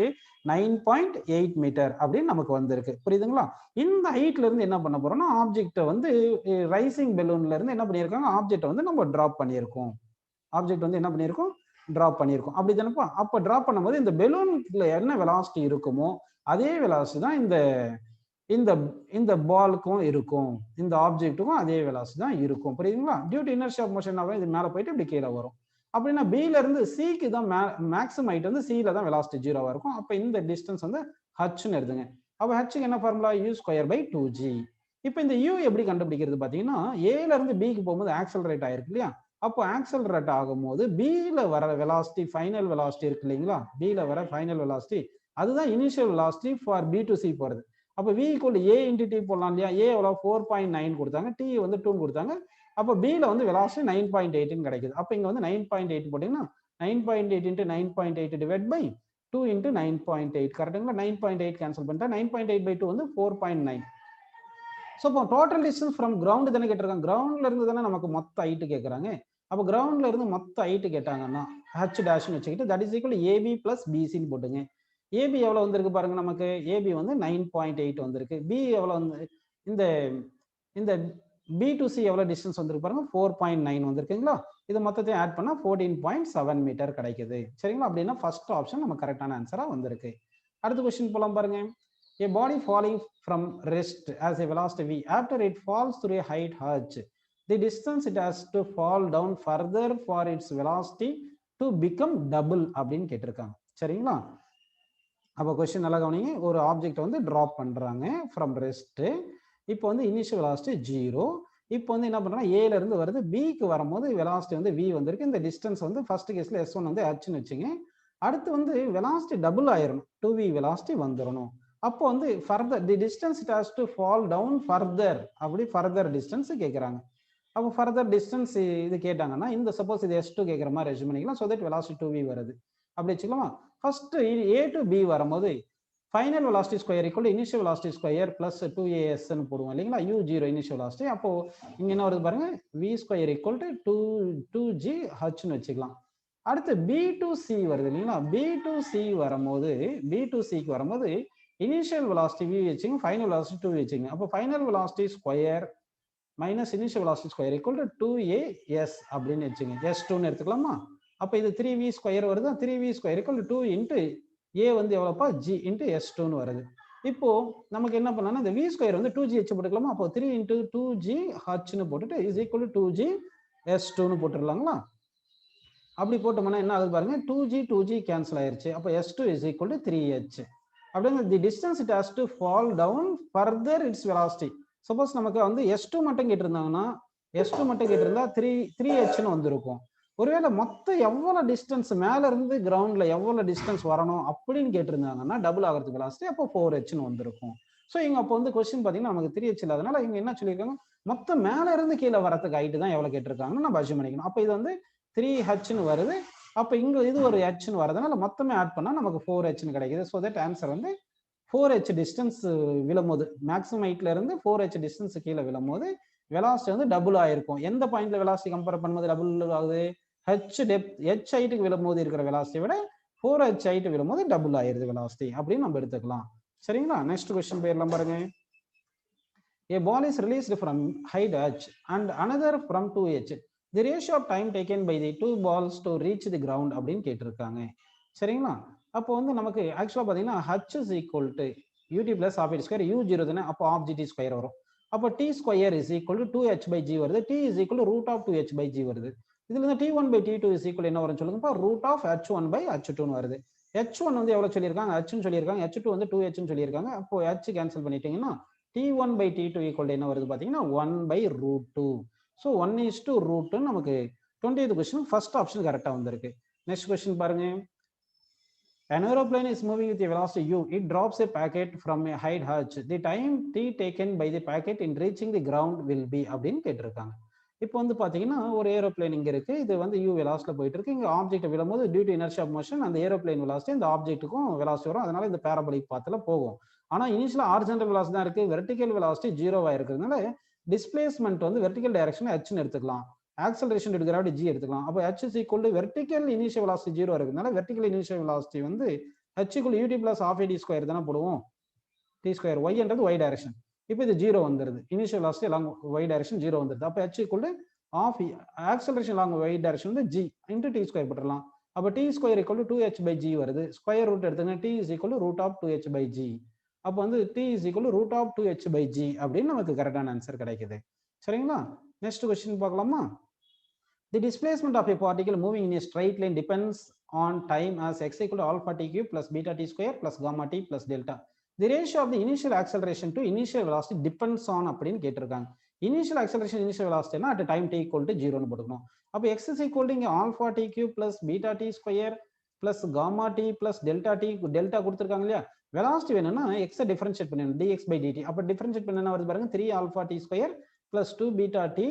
9.8 மீட்டர் அப்படின்னு நமக்கு வந்திருக்கு. புரியுதுங்களா? இந்த ஹைட்ல இருந்து என்ன பண்ண போறோம்னா ஆப்ஜெக்ட்டை வந்து ரைசிங் பெலூன்ல இருந்து என்ன பண்ணியிருக்காங்க, ஆப்ஜெக்ட்டை வந்து நம்ம டிராப் பண்ணியிருக்கோம். ஆப்ஜெக்ட் வந்து என்ன பண்ணியிருக்கோம், டிராப் பண்ணியிருக்கோம். அப்படி தானப்பா? அப்போ டிராப் பண்ணும்போது இந்த பெலூன்ல என்ன வெலாசிட்டி இருக்குமோ அதே வெலாசிட்டி தான் இந்த இந்த பாலுக்கும் இருக்கும். இந்த ஆப்ஜெக்ட்டுக்கும் அதே வெலாசிட்டி தான் இருக்கும். புரியுதுங்களா? Due to inertia of motion இது மேலே போயிட்டு இப்படி கீழே வரும். அப்படின்னா பில இருந்து சிக்கு தான் மேக்ஸிமம் ஹைட் வந்து சில தான் வெலாசிட்டி 0வா இருக்கும். அப்போ இந்த டிஸ்டன்ஸ் வந்து ஹச்னு எடுத்துங்க. அப்போ ஹச்சுக்கு என்ன ஃபார்முலா? u²/2g. இப்போ இந்த u எப்படி கண்டுபிடிக்கிறது பார்த்தீங்கன்னா ஏல இருந்து பிக்கு போகும்போது ஆக்சலரேட் ஆயிருக்கு இல்லையா? அப்போ ஆக்சலரேட் ஆகும்போது பில வர வெலாசிட்டி ஃபைனல் வெலாசிட்டி இருக்கு இல்லைங்களா? பில வர ஃபைனல் வெலாசிட்டி அதுதான் initial velocity for B to C போறது. அப்போ v = a × t போடலாம் இல்லையா? a எவ்வளோ 4.9 கொடுத்தாங்க, t வந்து 2 கொடுத்தாங்க. அப்போ பில வந்து வெலாசிட்டி 9.8 கிடைக்குது. அப்போ இங்க வந்து 9.8 போட்டீங்கன்னா 9.8 × 9.8 டிவைட் பை 2 × 9.8 கரெக்டுங்களா? 9.8 கேன்சல் பண்ணிட்டா 9.8/2 வந்து 4.9. ஸோ இப்போ டோட்டல் டிஸ்டன்ஸ் ஃப்ரம் கிரவுண்ட் தானே கேட்டிருக்காங்க. கிரவுண்ட்ல இருந்து தானே நமக்கு மொத்த ஹைட்டு கேட்குறாங்க. அப்போ கிரவுண்ட்ல இருந்து மொத்த ஹைட்டு கேட்டாங்கன்னா h டேஷ்னு வச்சுக்கிட்டு தட் இஸ் ஈக்குவல் ab + bcன்னு போட்டுங்க. ஏபி எவ்வளோ வந்திருக்கு பாருங்க, நமக்கு ஏபி வந்து 9.8 வந்திருக்கு. பி எவ்வளோ வந்து இந்த பி டு சி எவ்வளோ டிஸ்டன்ஸ் வந்திருக்கு பாருங்க 4.9 வந்திருக்குங்களா? இது மொத்தத்தையும் ஆட் பண்ணா 14.7 மீட்டர் கிடைக்குது. சரிங்களா? அப்படின்னா ஃபர்ஸ்ட் ஆப்ஷன் நம்ம கரெக்டான ஆன்சரா வந்திருக்கு. அடுத்த கொஸ்டின் போலாம் பாருங்க. A body falling from rest has a velocity v. After it falls through a height h, the distance it has to fall down further for its velocity to become double அப்படின்னு கேட்டிருக்காங்க. சரிங்களா? அப்போ question நல்லா கவனிங்க. ஒரு object வந்து drop பண்றாங்க from rest. இப்போ வந்து இனிஷியல் வெலாசிட்டி 0. இப்போ வந்து என்ன பண்றோம்னா ஏல இருந்து வருது பிக்கு வரும்போது வெலாசிட்டி வந்து v வந்திருக்கு. இந்த டிஸ்டன்ஸ் வந்து ஃபர்ஸ்ட் கேஸ்ல s1 வந்து hன்னு வச்சுங்க. அடுத்து வந்து வெலாசிட்டி டபுள் ஆயிரணும். 2v வெலாசிட்டி வந்துரணும். அப்போ வந்து further the distance it has to fall down further அப்படி ஃபர்தர் டிஸ்டன்ஸ் கேக்குறாங்க. அப்போ ஃபர்தர் டிஸ்டன்ஸ் இது கேட்டாங்கன்னா இந்த சப்போஸ் இது s2 கேக்குற மாதிரி ரெஸ்யூம் பண்ணிக்கலாம். சோ தட் வெலாசிட்டி 2v வருது. அப்படி வச்சுக்கலாமா? ஃபர்ஸ்ட் a டு b வரும்போது final velocity square equal initial velocity square plus 2as ன்னு போடுவோம் இல்லைங்களா? u0 initial velocity. அப்போ இங்க என்ன வருது பாருங்க, v square equal to 2g hன்னு வச்சுக்கலாம். அடுத்து b டு c வருது இல்லைங்களா? b டு c வரும்போது b டு c க்கு வரும்போது இனிஷியல் வெலாசிட்டி v வச்சுங்க, ஃபைனல் வெலாசிட்டி 2 வச்சுங்க. அப்போ final velocity square minus initial velocity square equal to 2as அப்படின்னு வச்சுங்க. s2ன்னு எடுத்துக்கலாமா? அப்போ இது 3v ஸ்கொயர் வருது. 3v square equal to 2 into a வந்து எவ்வளோப்பா g இன்ட்டு s2ன்னு வருது. இப்போ நமக்கு என்ன பண்ணலாம், இந்த v ஸ்கொயர் வந்து 2g h போட்டுக்கலாமா? அப்போ 3 இன்ட்டு 2g hன்னு போட்டுட்டு இஸ் ஈக்குவல் டு 2g s2ன்னு போட்டுடலாங்களா? அப்படி போட்டோம்னா என்ன ஆகுது பாருங்க, 2g கேன்சல் ஆயிருச்சு. அப்போ s2 is equal to 3h. அப்படிங்க the distance it has to fall down further its velocity. Suppose நமக்கு வந்து s2 மட்டும் கேட்டிருந்தாங்கன்னா s2 மட்டும் கேட்டிருந்தா 3hன்னு வந்திருக்கும். ஒருவேளை மொத்தம் எவ்வளவு டிஸ்டன்ஸ் மேல இருந்து கிரவுண்ட்ல எவ்வளவு டிஸ்டன்ஸ் வரணும் அப்படின்னு கேட்டிருந்தாங்கன்னா டபுள் ஆகிறதுக்கு வெலாசிட்டி அப்போ 4hன்னு வந்திருக்கும். ஸோ இங்க அப்போ வந்து கொஸ்டின் பாத்தீங்கன்னா நமக்கு 3h இல்லாதனால இவங்க என்ன சொல்லியிருக்காங்க, மொத்தம் மேல இருந்து கீழே வரதுக்கு ஹைட் தான் எவ்வளவு கேட்டிருக்காங்கன்னு நம்ம அசியூம் பண்ணிக்கணும். அப்போ இது வந்து 3hன்னு வருது. அப்போ இங்க இது ஒரு hன்னு வரதுனால மொத்தமே ஆட் பண்ணா நமக்கு 4hன்னு கிடைக்குது. ஸோ தட் ஆன்சர் வந்து 4h டிஸ்டன்ஸ் விழும்போது மேக்ஸிமம் ஹைட்ல இருந்து 4h டிஸ்டன்ஸ் கீழே விழும்போது வெலாசிட்டி வந்து டபுள் ஆயிருக்கும். எந்த பாயிண்ட்ல வெலாசிட்டி கம்பேர் பண்ணும்போது டபுள் ஆகுது, h டெப்த் h ஹைட்டுக்கு விழும்போது இருக்கிற வெலாசிட்டியை விட 4h ஹைட் விழும்போது டபுள் ஆயிருது வெலாசிட்டி அப்படின்னு நம்ம எடுத்துக்கலாம். சரிங்களா? நெக்ஸ்ட் क्वेश्चन போயிடலாம் பாருங்க. A ball is released from height h and another from 2h. The ratio of time taken by the two balls to reach the ground அப்படின்னு கேட்டிருக்காங்க. சரிங்களா? அப்போ வந்து நமக்கு ஆக்சுவலா பாத்தீங்கன்னா h is equal to ut plus half h square u0 தானே, அப்போ half gt ஸ்கொயர் வரும். அப்போ t square is equal to 2h by g வருது. t is equal to root of 2h by g வருது. இதுல இருந்து t1 by t2 is equal என்ன வரும் சொல்லுங்கப்பா, root of h1 by h2 வருது. h1 வந்து எவ்வளவு சொல்லியிருக்காங்க, hன்னு சொல்லியிருக்காங்க. h2 வந்து 2hன்னு சொல்லியிருக்காங்க. அப்போ h கேன்சல் பண்ணிட்டீங்கன்னா t1 by t2 ஈக்குவல் என்ன வருது பாத்தீங்கன்னா 1 by root 2. ஸோ 1:√2 நமக்கு 20th கொஸ்டின் ஃபர்ஸ்ட் ஆப்ஷன் கரெக்டா வந்திருக்கு. நெக்ஸ்ட் கொஸ்டின் பாருங்க. An aeroplane is moving with a velocity u. It drops a packet from a height h. The time t taken by the packet in reaching the ground will be அப்படின்னு கேட்டிருக்காங்க. இப்போ வந்து பாத்தீங்கன்னா ஒரு aeroplane இங்க இருக்கு, இது வந்து u வெலாசிட்டில போயிட்டு இருக்கு. இங்க ஆப்ஜெக்ட் விழும்போது due to inertia of motion அந்த ஏரோப்ளேன் வெலாசிட்டி இந்த ஆப்ஜெக்ட்டுக்கும் வெலாசிட்டி வரும். அதனால இந்த பாராபோலிக் பாத்துல போகும். ஆனா இனிஷியலா ஹாரிசான்டல் வெலாசிட்டி தான் இருக்கு, வெர்டிகல் வெலாசிட்டி 0வா இருக்கிறதுனால டிஸ்பிளேஸ்மெண்ட் வந்து வெர்டிகல் டைரக்ஷன் hன்னு எடுத்துக்கலாம். Acceleration due to gravity g எடுத்துக்கலாம். அப்போ h is equal to vertical initial velocity 0 இருக்கிறதுனால வெர்டிகல் இனிஷியல் வெலாசிட்டி வந்து h equal ut plus half ad square தானே போடுவோம். t ஸ்கொயர் y என்றது y டைரக்ஷன். இப்போ இது 0 வந்துருது. Initial velocity along y direction 0 வந்துருது. அப்போ h equal to half acceleration along y direction வந்து g into t ஸ்கொயர் போட்டுடலாம். அப்போ t square equal to 2h by g வருது. ஸ்கொயர் ரூட் எடுத்துங்க, t is equal to root of 2h by g. அப்போ வந்து t is equal to root of 2h by g அப்படின்னு நமக்கு கரெக்டான answer கிடைக்குது. சரிங்களா? நெக்ஸ்ட் क्वेश्चन பார்க்கலாமா? The displacement of a particle moving in a straight line depends on time as x equal to alpha t cube plus beta t square plus gamma t plus delta. The ratio of the initial acceleration to initial velocity depends on அப்படின்னு கேட்டிருக்காங்க. Initial acceleration initial velocity at a time t equal to 0 னு போட்டுக்கணும். அப்போ x is equal to இங்க alpha t cube plus beta t square plus gamma t plus delta t, delta கொடுத்திருக்காங்க இல்லையா? Velocity வேணும்னா x differentiate பண்ணணும் dx by dt. அப்போ differentiate பண்ணா வருது பாருங்க 3 alpha t square plus 2 beta t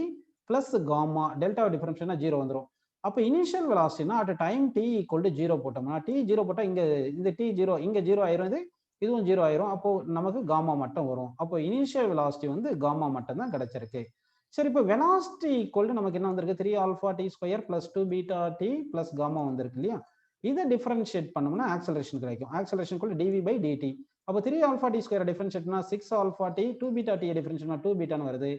plus gamma, delta டிஃபரன்ஷியேட்னா 0 வந்துரும். அப்போ initial வெலாசிட்டினா at time t equal to 0 போட்டோம்னா t 0 போட்டா இங்க இந்த t 0 இங்க 0 ஆயிரும், இதுவும் 0 ஆயிரும். அப்போ நமக்கு காமா மட்டும் வரும். அப்போ இனிஷியல் வெலாசிட்டி வந்து காமா மட்டும் தான் கிடைச்சிருக்கு. சரி, இப்போ வெலாசிட்டி ஈக்குவல் டு நமக்கு என்ன வந்திருக்கு, 3 alpha t square plus 2 beta t plus gamma வந்திருக்கு இல்லையா? இதை டிஃபரன்ஷியேட் பண்ணோம்னா ஆக்சலரேஷன் கிடைக்கும். Acceleration equal dv by dt. அப்போ 3 alpha t ஸ்கொயர் டிஃபரன்ஷியேட்னா 6 alpha t, 2 beta t டிஃபரன்ஷியேட்னா 2 beta வருது.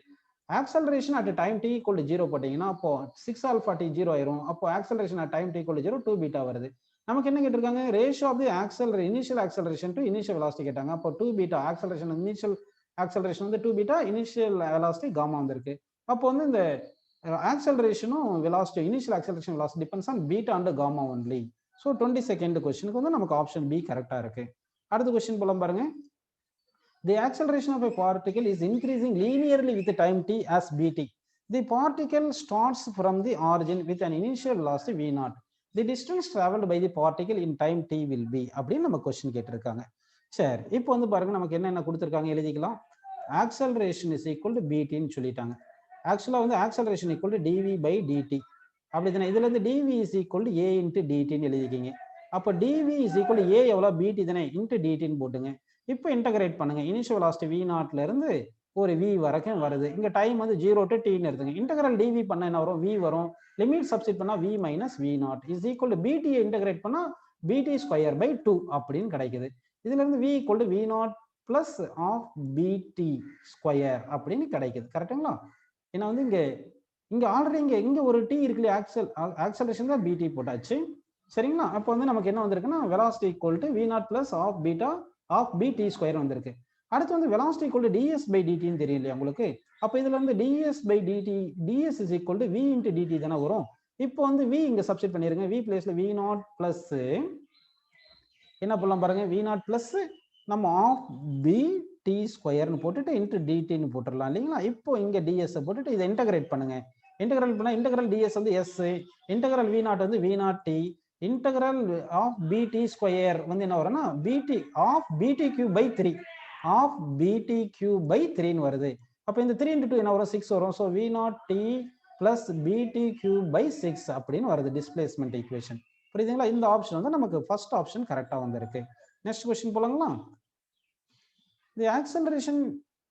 ஆக்சலரேஷன் at time t equal to 0 போட்டீங்கன்னா அப்போ 6 alpha t 0 ஆயிரும். அப்போ acceleration at time t equal to 0 2 beta வருது. நமக்கு என்ன கேட்டிருக்காங்க, ratio of the initial acceleration to initial velocity கேட்டாங்க. அப்போ 2 beta ஆக்சலரேஷன் இனிஷியல் ஆக்சலரேஷன் வந்து 2 beta, இனிஷியல் வெலாசிட்டி காமா வந்திருக்கு. அப்போ வந்து இந்த ஆக்சலரேஷனும் velocity initial acceleration velocity depends on beta and gamma only. So 22nd கொஸ்டினுக்கு வந்து நமக்கு ஆப்ஷன் பி கரெக்டா இருக்கு. அடுத்த கொஸ்டின் போலாம் பாருங்க. the acceleration of a particle is increasing linearly with time t as bt. The particle starts from the origin with an initial velocity v0. The distance traveled by the particle in time t will be அப்படின்னு நம்ம question கேட்டிருக்காங்க. சரி, இப்போ வந்து பாருங்க நமக்கு என்ன கொடுத்துருக்காங்க எழுதிக்கலாம். ஆக்சலரேஷன் இஸ் ஈக்குவல் டு பிடின்னு சொல்லிட்டாங்க. ஆக்சுவலாக வந்து acceleration equal to D V by D T அப்படிதானே. இதுல இருந்து D V is equal to A into டிடின்னு எழுதிக்கிங்க. அப்போ D V is equal to A எவ்வளோ பிடி தானே இன்ட்டு டிடின்னு போட்டுங்க. இப்போ இன்டகிரேட் பண்ணுங்க. இனிஷியல் வெலாசிட்டி v0ல இருந்து ஒரு v வரைக்கும் வருது. இங்க டைம் வந்து 0 to t ன்னு எடுத்துங்க. இன்டகிரல் dv பண்ண என்ன வரும்? v வரும். லிமிட் சப்ஸ்டிட் பண்ணா v minus v0 is equal to bt integrate பண்ணா bt ஸ்கொயர் பை 2 அப்படின்னு கிடைக்குது. இதுல இருந்து v equal to v0 plus of bt square அப்படின்னு கிடைக்குது. கரெக்ட்டுங்களா? ஏன்னா வந்து இங்க ஆல்ரெடி இங்க ஒரு t இருக்குல்ல, ஆக்சலரேஷன் தான் bt போட்டாச்சு. சரிங்களா? அப்போ வந்து நமக்கு என்ன வந்திருக்குன்னா velocity equal to v0 plus of beta of bt square வந்திருக்கு. அடுத்து வந்து velocity equal to ds by dt ன்னு தெரியும் இல்லையா உங்களுக்கு? அப்போ இதுல வந்து ds by dt, ds is equal to v into dt தானே வரும். இப்போ வந்து v இங்க சப்ஸ்டிட் பண்ணிருங்க. v பிளேஸ்ல v0 பிளஸ் என்ன பண்ணலாம் பாருங்க, v0 பிளஸ் நம்ம ஆஃப் bt ஸ்கொயர்னு போட்டுட்டு இன்ட்டு dt ன்னு போட்டுடலாம் இல்லைங்களா? இப்போ இங்க ds போட்டுட்டு இதை இன்டகிரேட் பண்ணுங்க. இன்டகிரல் பண்ணா இன்டகிரல் ds வந்து s, இன்டகிரல் v0 வந்து v0t, integral of bt square வந்து என்ன வரும்னா bt of bt cube by 3 of bt cube by 3ன்னு வருது. அப்போ இந்த 3 into 2 என்ன வரும்? 6 வரும். So v0t plus bt cube by 6 அப்படின்னு வருது டிஸ்பிளேஸ்மெண்ட் ஈக்குவேஷன். புரியுதுங்களா? இந்த ஆப்ஷன் வந்து நமக்கு ஃபர்ஸ்ட் ஆப்ஷன் கரெக்டா வந்திருக்கு. நெக்ஸ்ட் क्वेश्चन போலாங்களா? The acceleration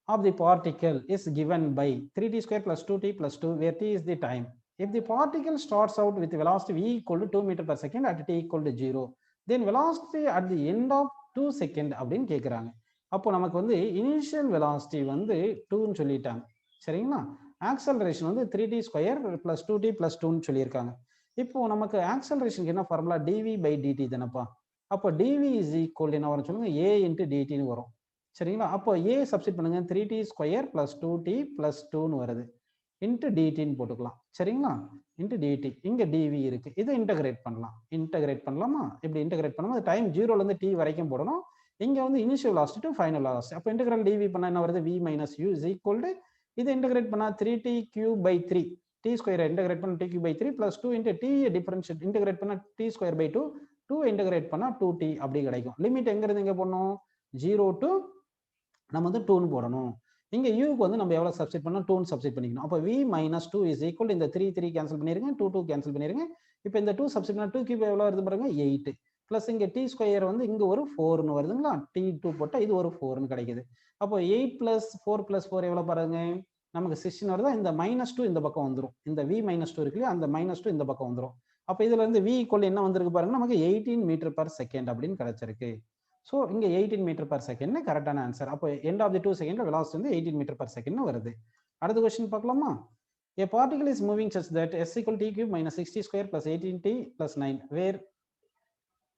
of the particle is given by 3t square plus 2t plus 2 where t is the time. If the particle starts out with velocity v equal to 2 meter per second at t equal to 0, then velocity at the end of 2 second அப்படின்னு கேட்குறாங்க. அப்போ நமக்கு வந்து initial velocity வந்து 2ன்னு சொல்லிட்டாங்க. சரிங்களா? Acceleration வந்து 3t square plus 2t plus 2ன்னு சொல்லியிருக்காங்க. இப்போ நமக்கு ஆக்சலரேஷனுக்கு என்ன ஃபார்முலா? dv பை dt தானப்பா. அப்போ dv இஸ் ஈக்குவல் என்ன வரும் சொல்லுங்க? a இன்ட்டு டிடின்னு வரும். சரிங்களா? அப்போ a சப்ஸ்டிட் பண்ணுங்க. 3t square plus 2t plus 2ன்னு வருது. இன்ட்டு டிடின்னு போட்டுக்கலாம். சரிங்களா? Into DD. இங்க dv இருக்கு. இதை இன்டகிரேட் பண்ணலாம். இன்டகிரேட் பண்ணலாமா? இப்படி இன்டகிரேட் பண்ணும்போது டைம் 0ல இருந்து t வரைக்கும் போடணும். இங்க வந்து initial velocity to final velocity. அப்போ இன்டகிரல் dv பண்ணா என்ன வருது? v minus u is equal to இதை இன்டகிரேட் பண்ணா 3t cube by 3 t square integrate பண்ணா t cube by 3 plus 2 into t differentiate integrate பண்ணா t ஸ்கொயர் பை 2 2 இன்டகிரேட் பண்ணா 2t அப்படி கிடைக்கும். லிமிட் எங்க இருந்து எங்க போடணும்? 0 to நம்ம வந்து 2ன்னு போடணும். இங்க யூக்கு வந்து நம்ம எவ்வளவு சப்ஸ்டிட் பண்ணா 2ன்னு சப்ஸ்டிட் பண்ணிக்கணும். அப்போ v minus 2 is equal to இந்த 3 கேன்சல் பண்ணிருங்க, 2 கேன்சல் பண்ணிருங்க. இப்போ இந்த 2 சப்ஸ்டிட் பண்ணா 2 கியூப் எவ்வளவு வருது பாருங்க? 8 பிளஸ் இங்க t ஸ்கொயர் வந்து இங்க ஒரு 4ன்னு வருதுங்களா? t2 போட்டா இது ஒரு 4ன்னு கிடைக்குது. அப்போ 8 பிளஸ் 4 பிளஸ் 4 எவ்வளவு பாருங்க? நமக்கு 16 வருதா? இந்த -2 இந்த பக்கம் வந்துரும். இந்த v minus 2 இருக்கு இல்லையா? அந்த -2 இந்த பக்கம் வந்துரும். அப்போ இதுல இருந்து v ஈக்குவல் என்ன வந்திருக்கு பாருங்க? நமக்கு 18 மீட்டர் பர் செகண்ட் அப்படின்னு கிடைச்சிருக்கு. ஸோ இங்க 18 மீட்டர் பர் செகண்ட் கரெக்டான ஆன்சர். அப்போ end of the 2 second velocity வந்து 18 மீட்டர் பர் செகண்ட் வருது. அடுத்த क्वेश्चन பார்க்கலாமா? A particle is moving such that s equal t cube minus 60 square plus 18t plus 9 where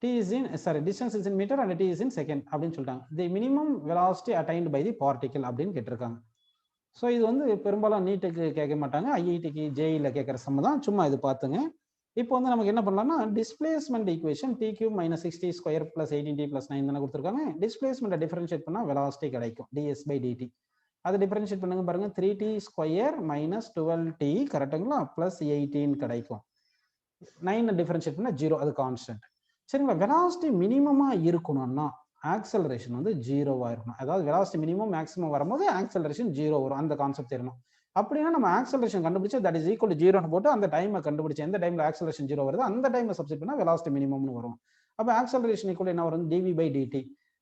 t is in distance is in meter and t is in second அப்படின்னு சொல்லிட்டாங்க. The minimum velocity attained by the particle அப்படின்னு கேட்டிருக்காங்க. So இது வந்து பெரும்பாலும் நீட்டுக்கு கேட்க மாட்டாங்க, ஐஐடிக்கு ஜேஇல கேட்குற சம்ம தான். சும்மா இது பார்த்துங்க. இப்போ வந்து நமக்கு என்ன பண்ணலாம்னா displacement equation t cube minus 60 square plus 18t plus 9 தானே கொடுத்துருக்காங்க. டிஸ்பிளேஸ்மெண்ட்டை டிஃபரன்ஷியேட் பண்ணா வெலாசிட்டி கிடைக்கும் ds பை dt. அதை டிஃபரன்ஷியேட் பண்ணுங்க பாருங்க. 3t ஸ்கொயர் மைனஸ் 12t கரெக்டுங்களா? பிளஸ் 18 கிடைக்கும். 9 டிஃபரன்ஷியேட் பண்ணா 0, அது கான்ஸ்டன்ட். சரிங்களா? வெலாசிட்டி மினிமமா இருக்கணும்னா ஆக்சலரேஷன் வந்து 0வா இருக்கணும். அதாவது வெலாசிட்டி மினிமம் மேக்ஸிமம் வரும்போது ஆக்சலரேஷன் 0 வரும். அந்த கான்செப்ட் தெரியணும். அப்படின்னா நம்ம ஆக்சலரேஷன் கண்டுபிடிச்சு தட் இஸ் ஈக்குவல் டு 0ன்னு போட்டு அந்த டைமை கண்டுபிடிச்சு எந்த டைம்ல ஆக்சலரேஷன் 0 வருது அந்த டைமை சப்ஸ்டிட் பண்ணா வெலாசிட்டி மினிமம்னு வரும். அப்போ ஆக்சலரேஷன் ஈக்குவல் என்ன வரும்? dv by dt.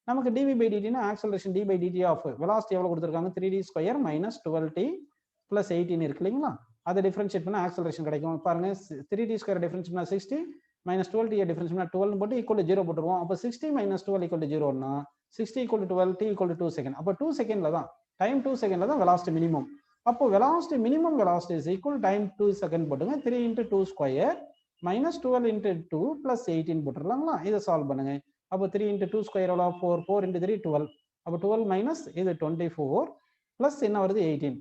நமக்கு dv பை dtனா acceleration d by dt of velocity எவ்வளவு கொடுத்துருக்காங்க? 3d square minus 12t plus 18 இருக்கு இல்லைங்களா? அதை டிஃபரன்ஷியேட் பண்ணா ஆக்சலரேஷன் கிடைக்கும். பாருங்க 3d ஸ்கொயர் டிஃபரன்ஷியேட் பண்ணா 60 minus 12t டிஃபரன்ஸ் பண்ணா 12 போட்டு ஈக்குவல் டு 0 போட்டுருவோம். அப்போ 60 minus 12 ஈக்குவல் டு 0னா 60 equal to 12 t equal to 2 second. அப்போ 2 செகண்ட்ல தான் டைம் 2 செகண்ட்ல தான் வெலாசிட்டி மினிமம். அப்போ velocity minimum velocity is equal time 2 second போட்டுங்க. 3 into 2 square minus 12 into 2 plus 18 போட்டுடலாங்களா? இதை சால்வ் பண்ணுங்க. அப்போ 3 இன்ட்டு 2 ஸ்கொயர் எவ்வளோ? 4 4 இன்ட்டு 3 12. அப்போ 12 மைனஸ் இது 24 பிளஸ் என்ன வருது? 18.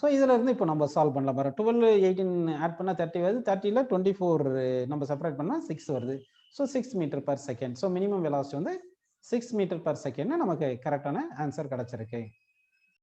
ஸோ இதுல இருந்து இப்போ நம்ம சால்வ் பண்ணலாம் பாருங்க. 12 18 ஆட் பண்ணா 30 வருது. 30ல 24 நம்ம செப்பரேட் பண்ணா 6 வருது. So 6 metre per second. So minimum velocity வந்து 6 மீட்டர் per செகண்ட் நமக்கு கரெக்டான ஆன்சர் கிடைச்சிருக்கு.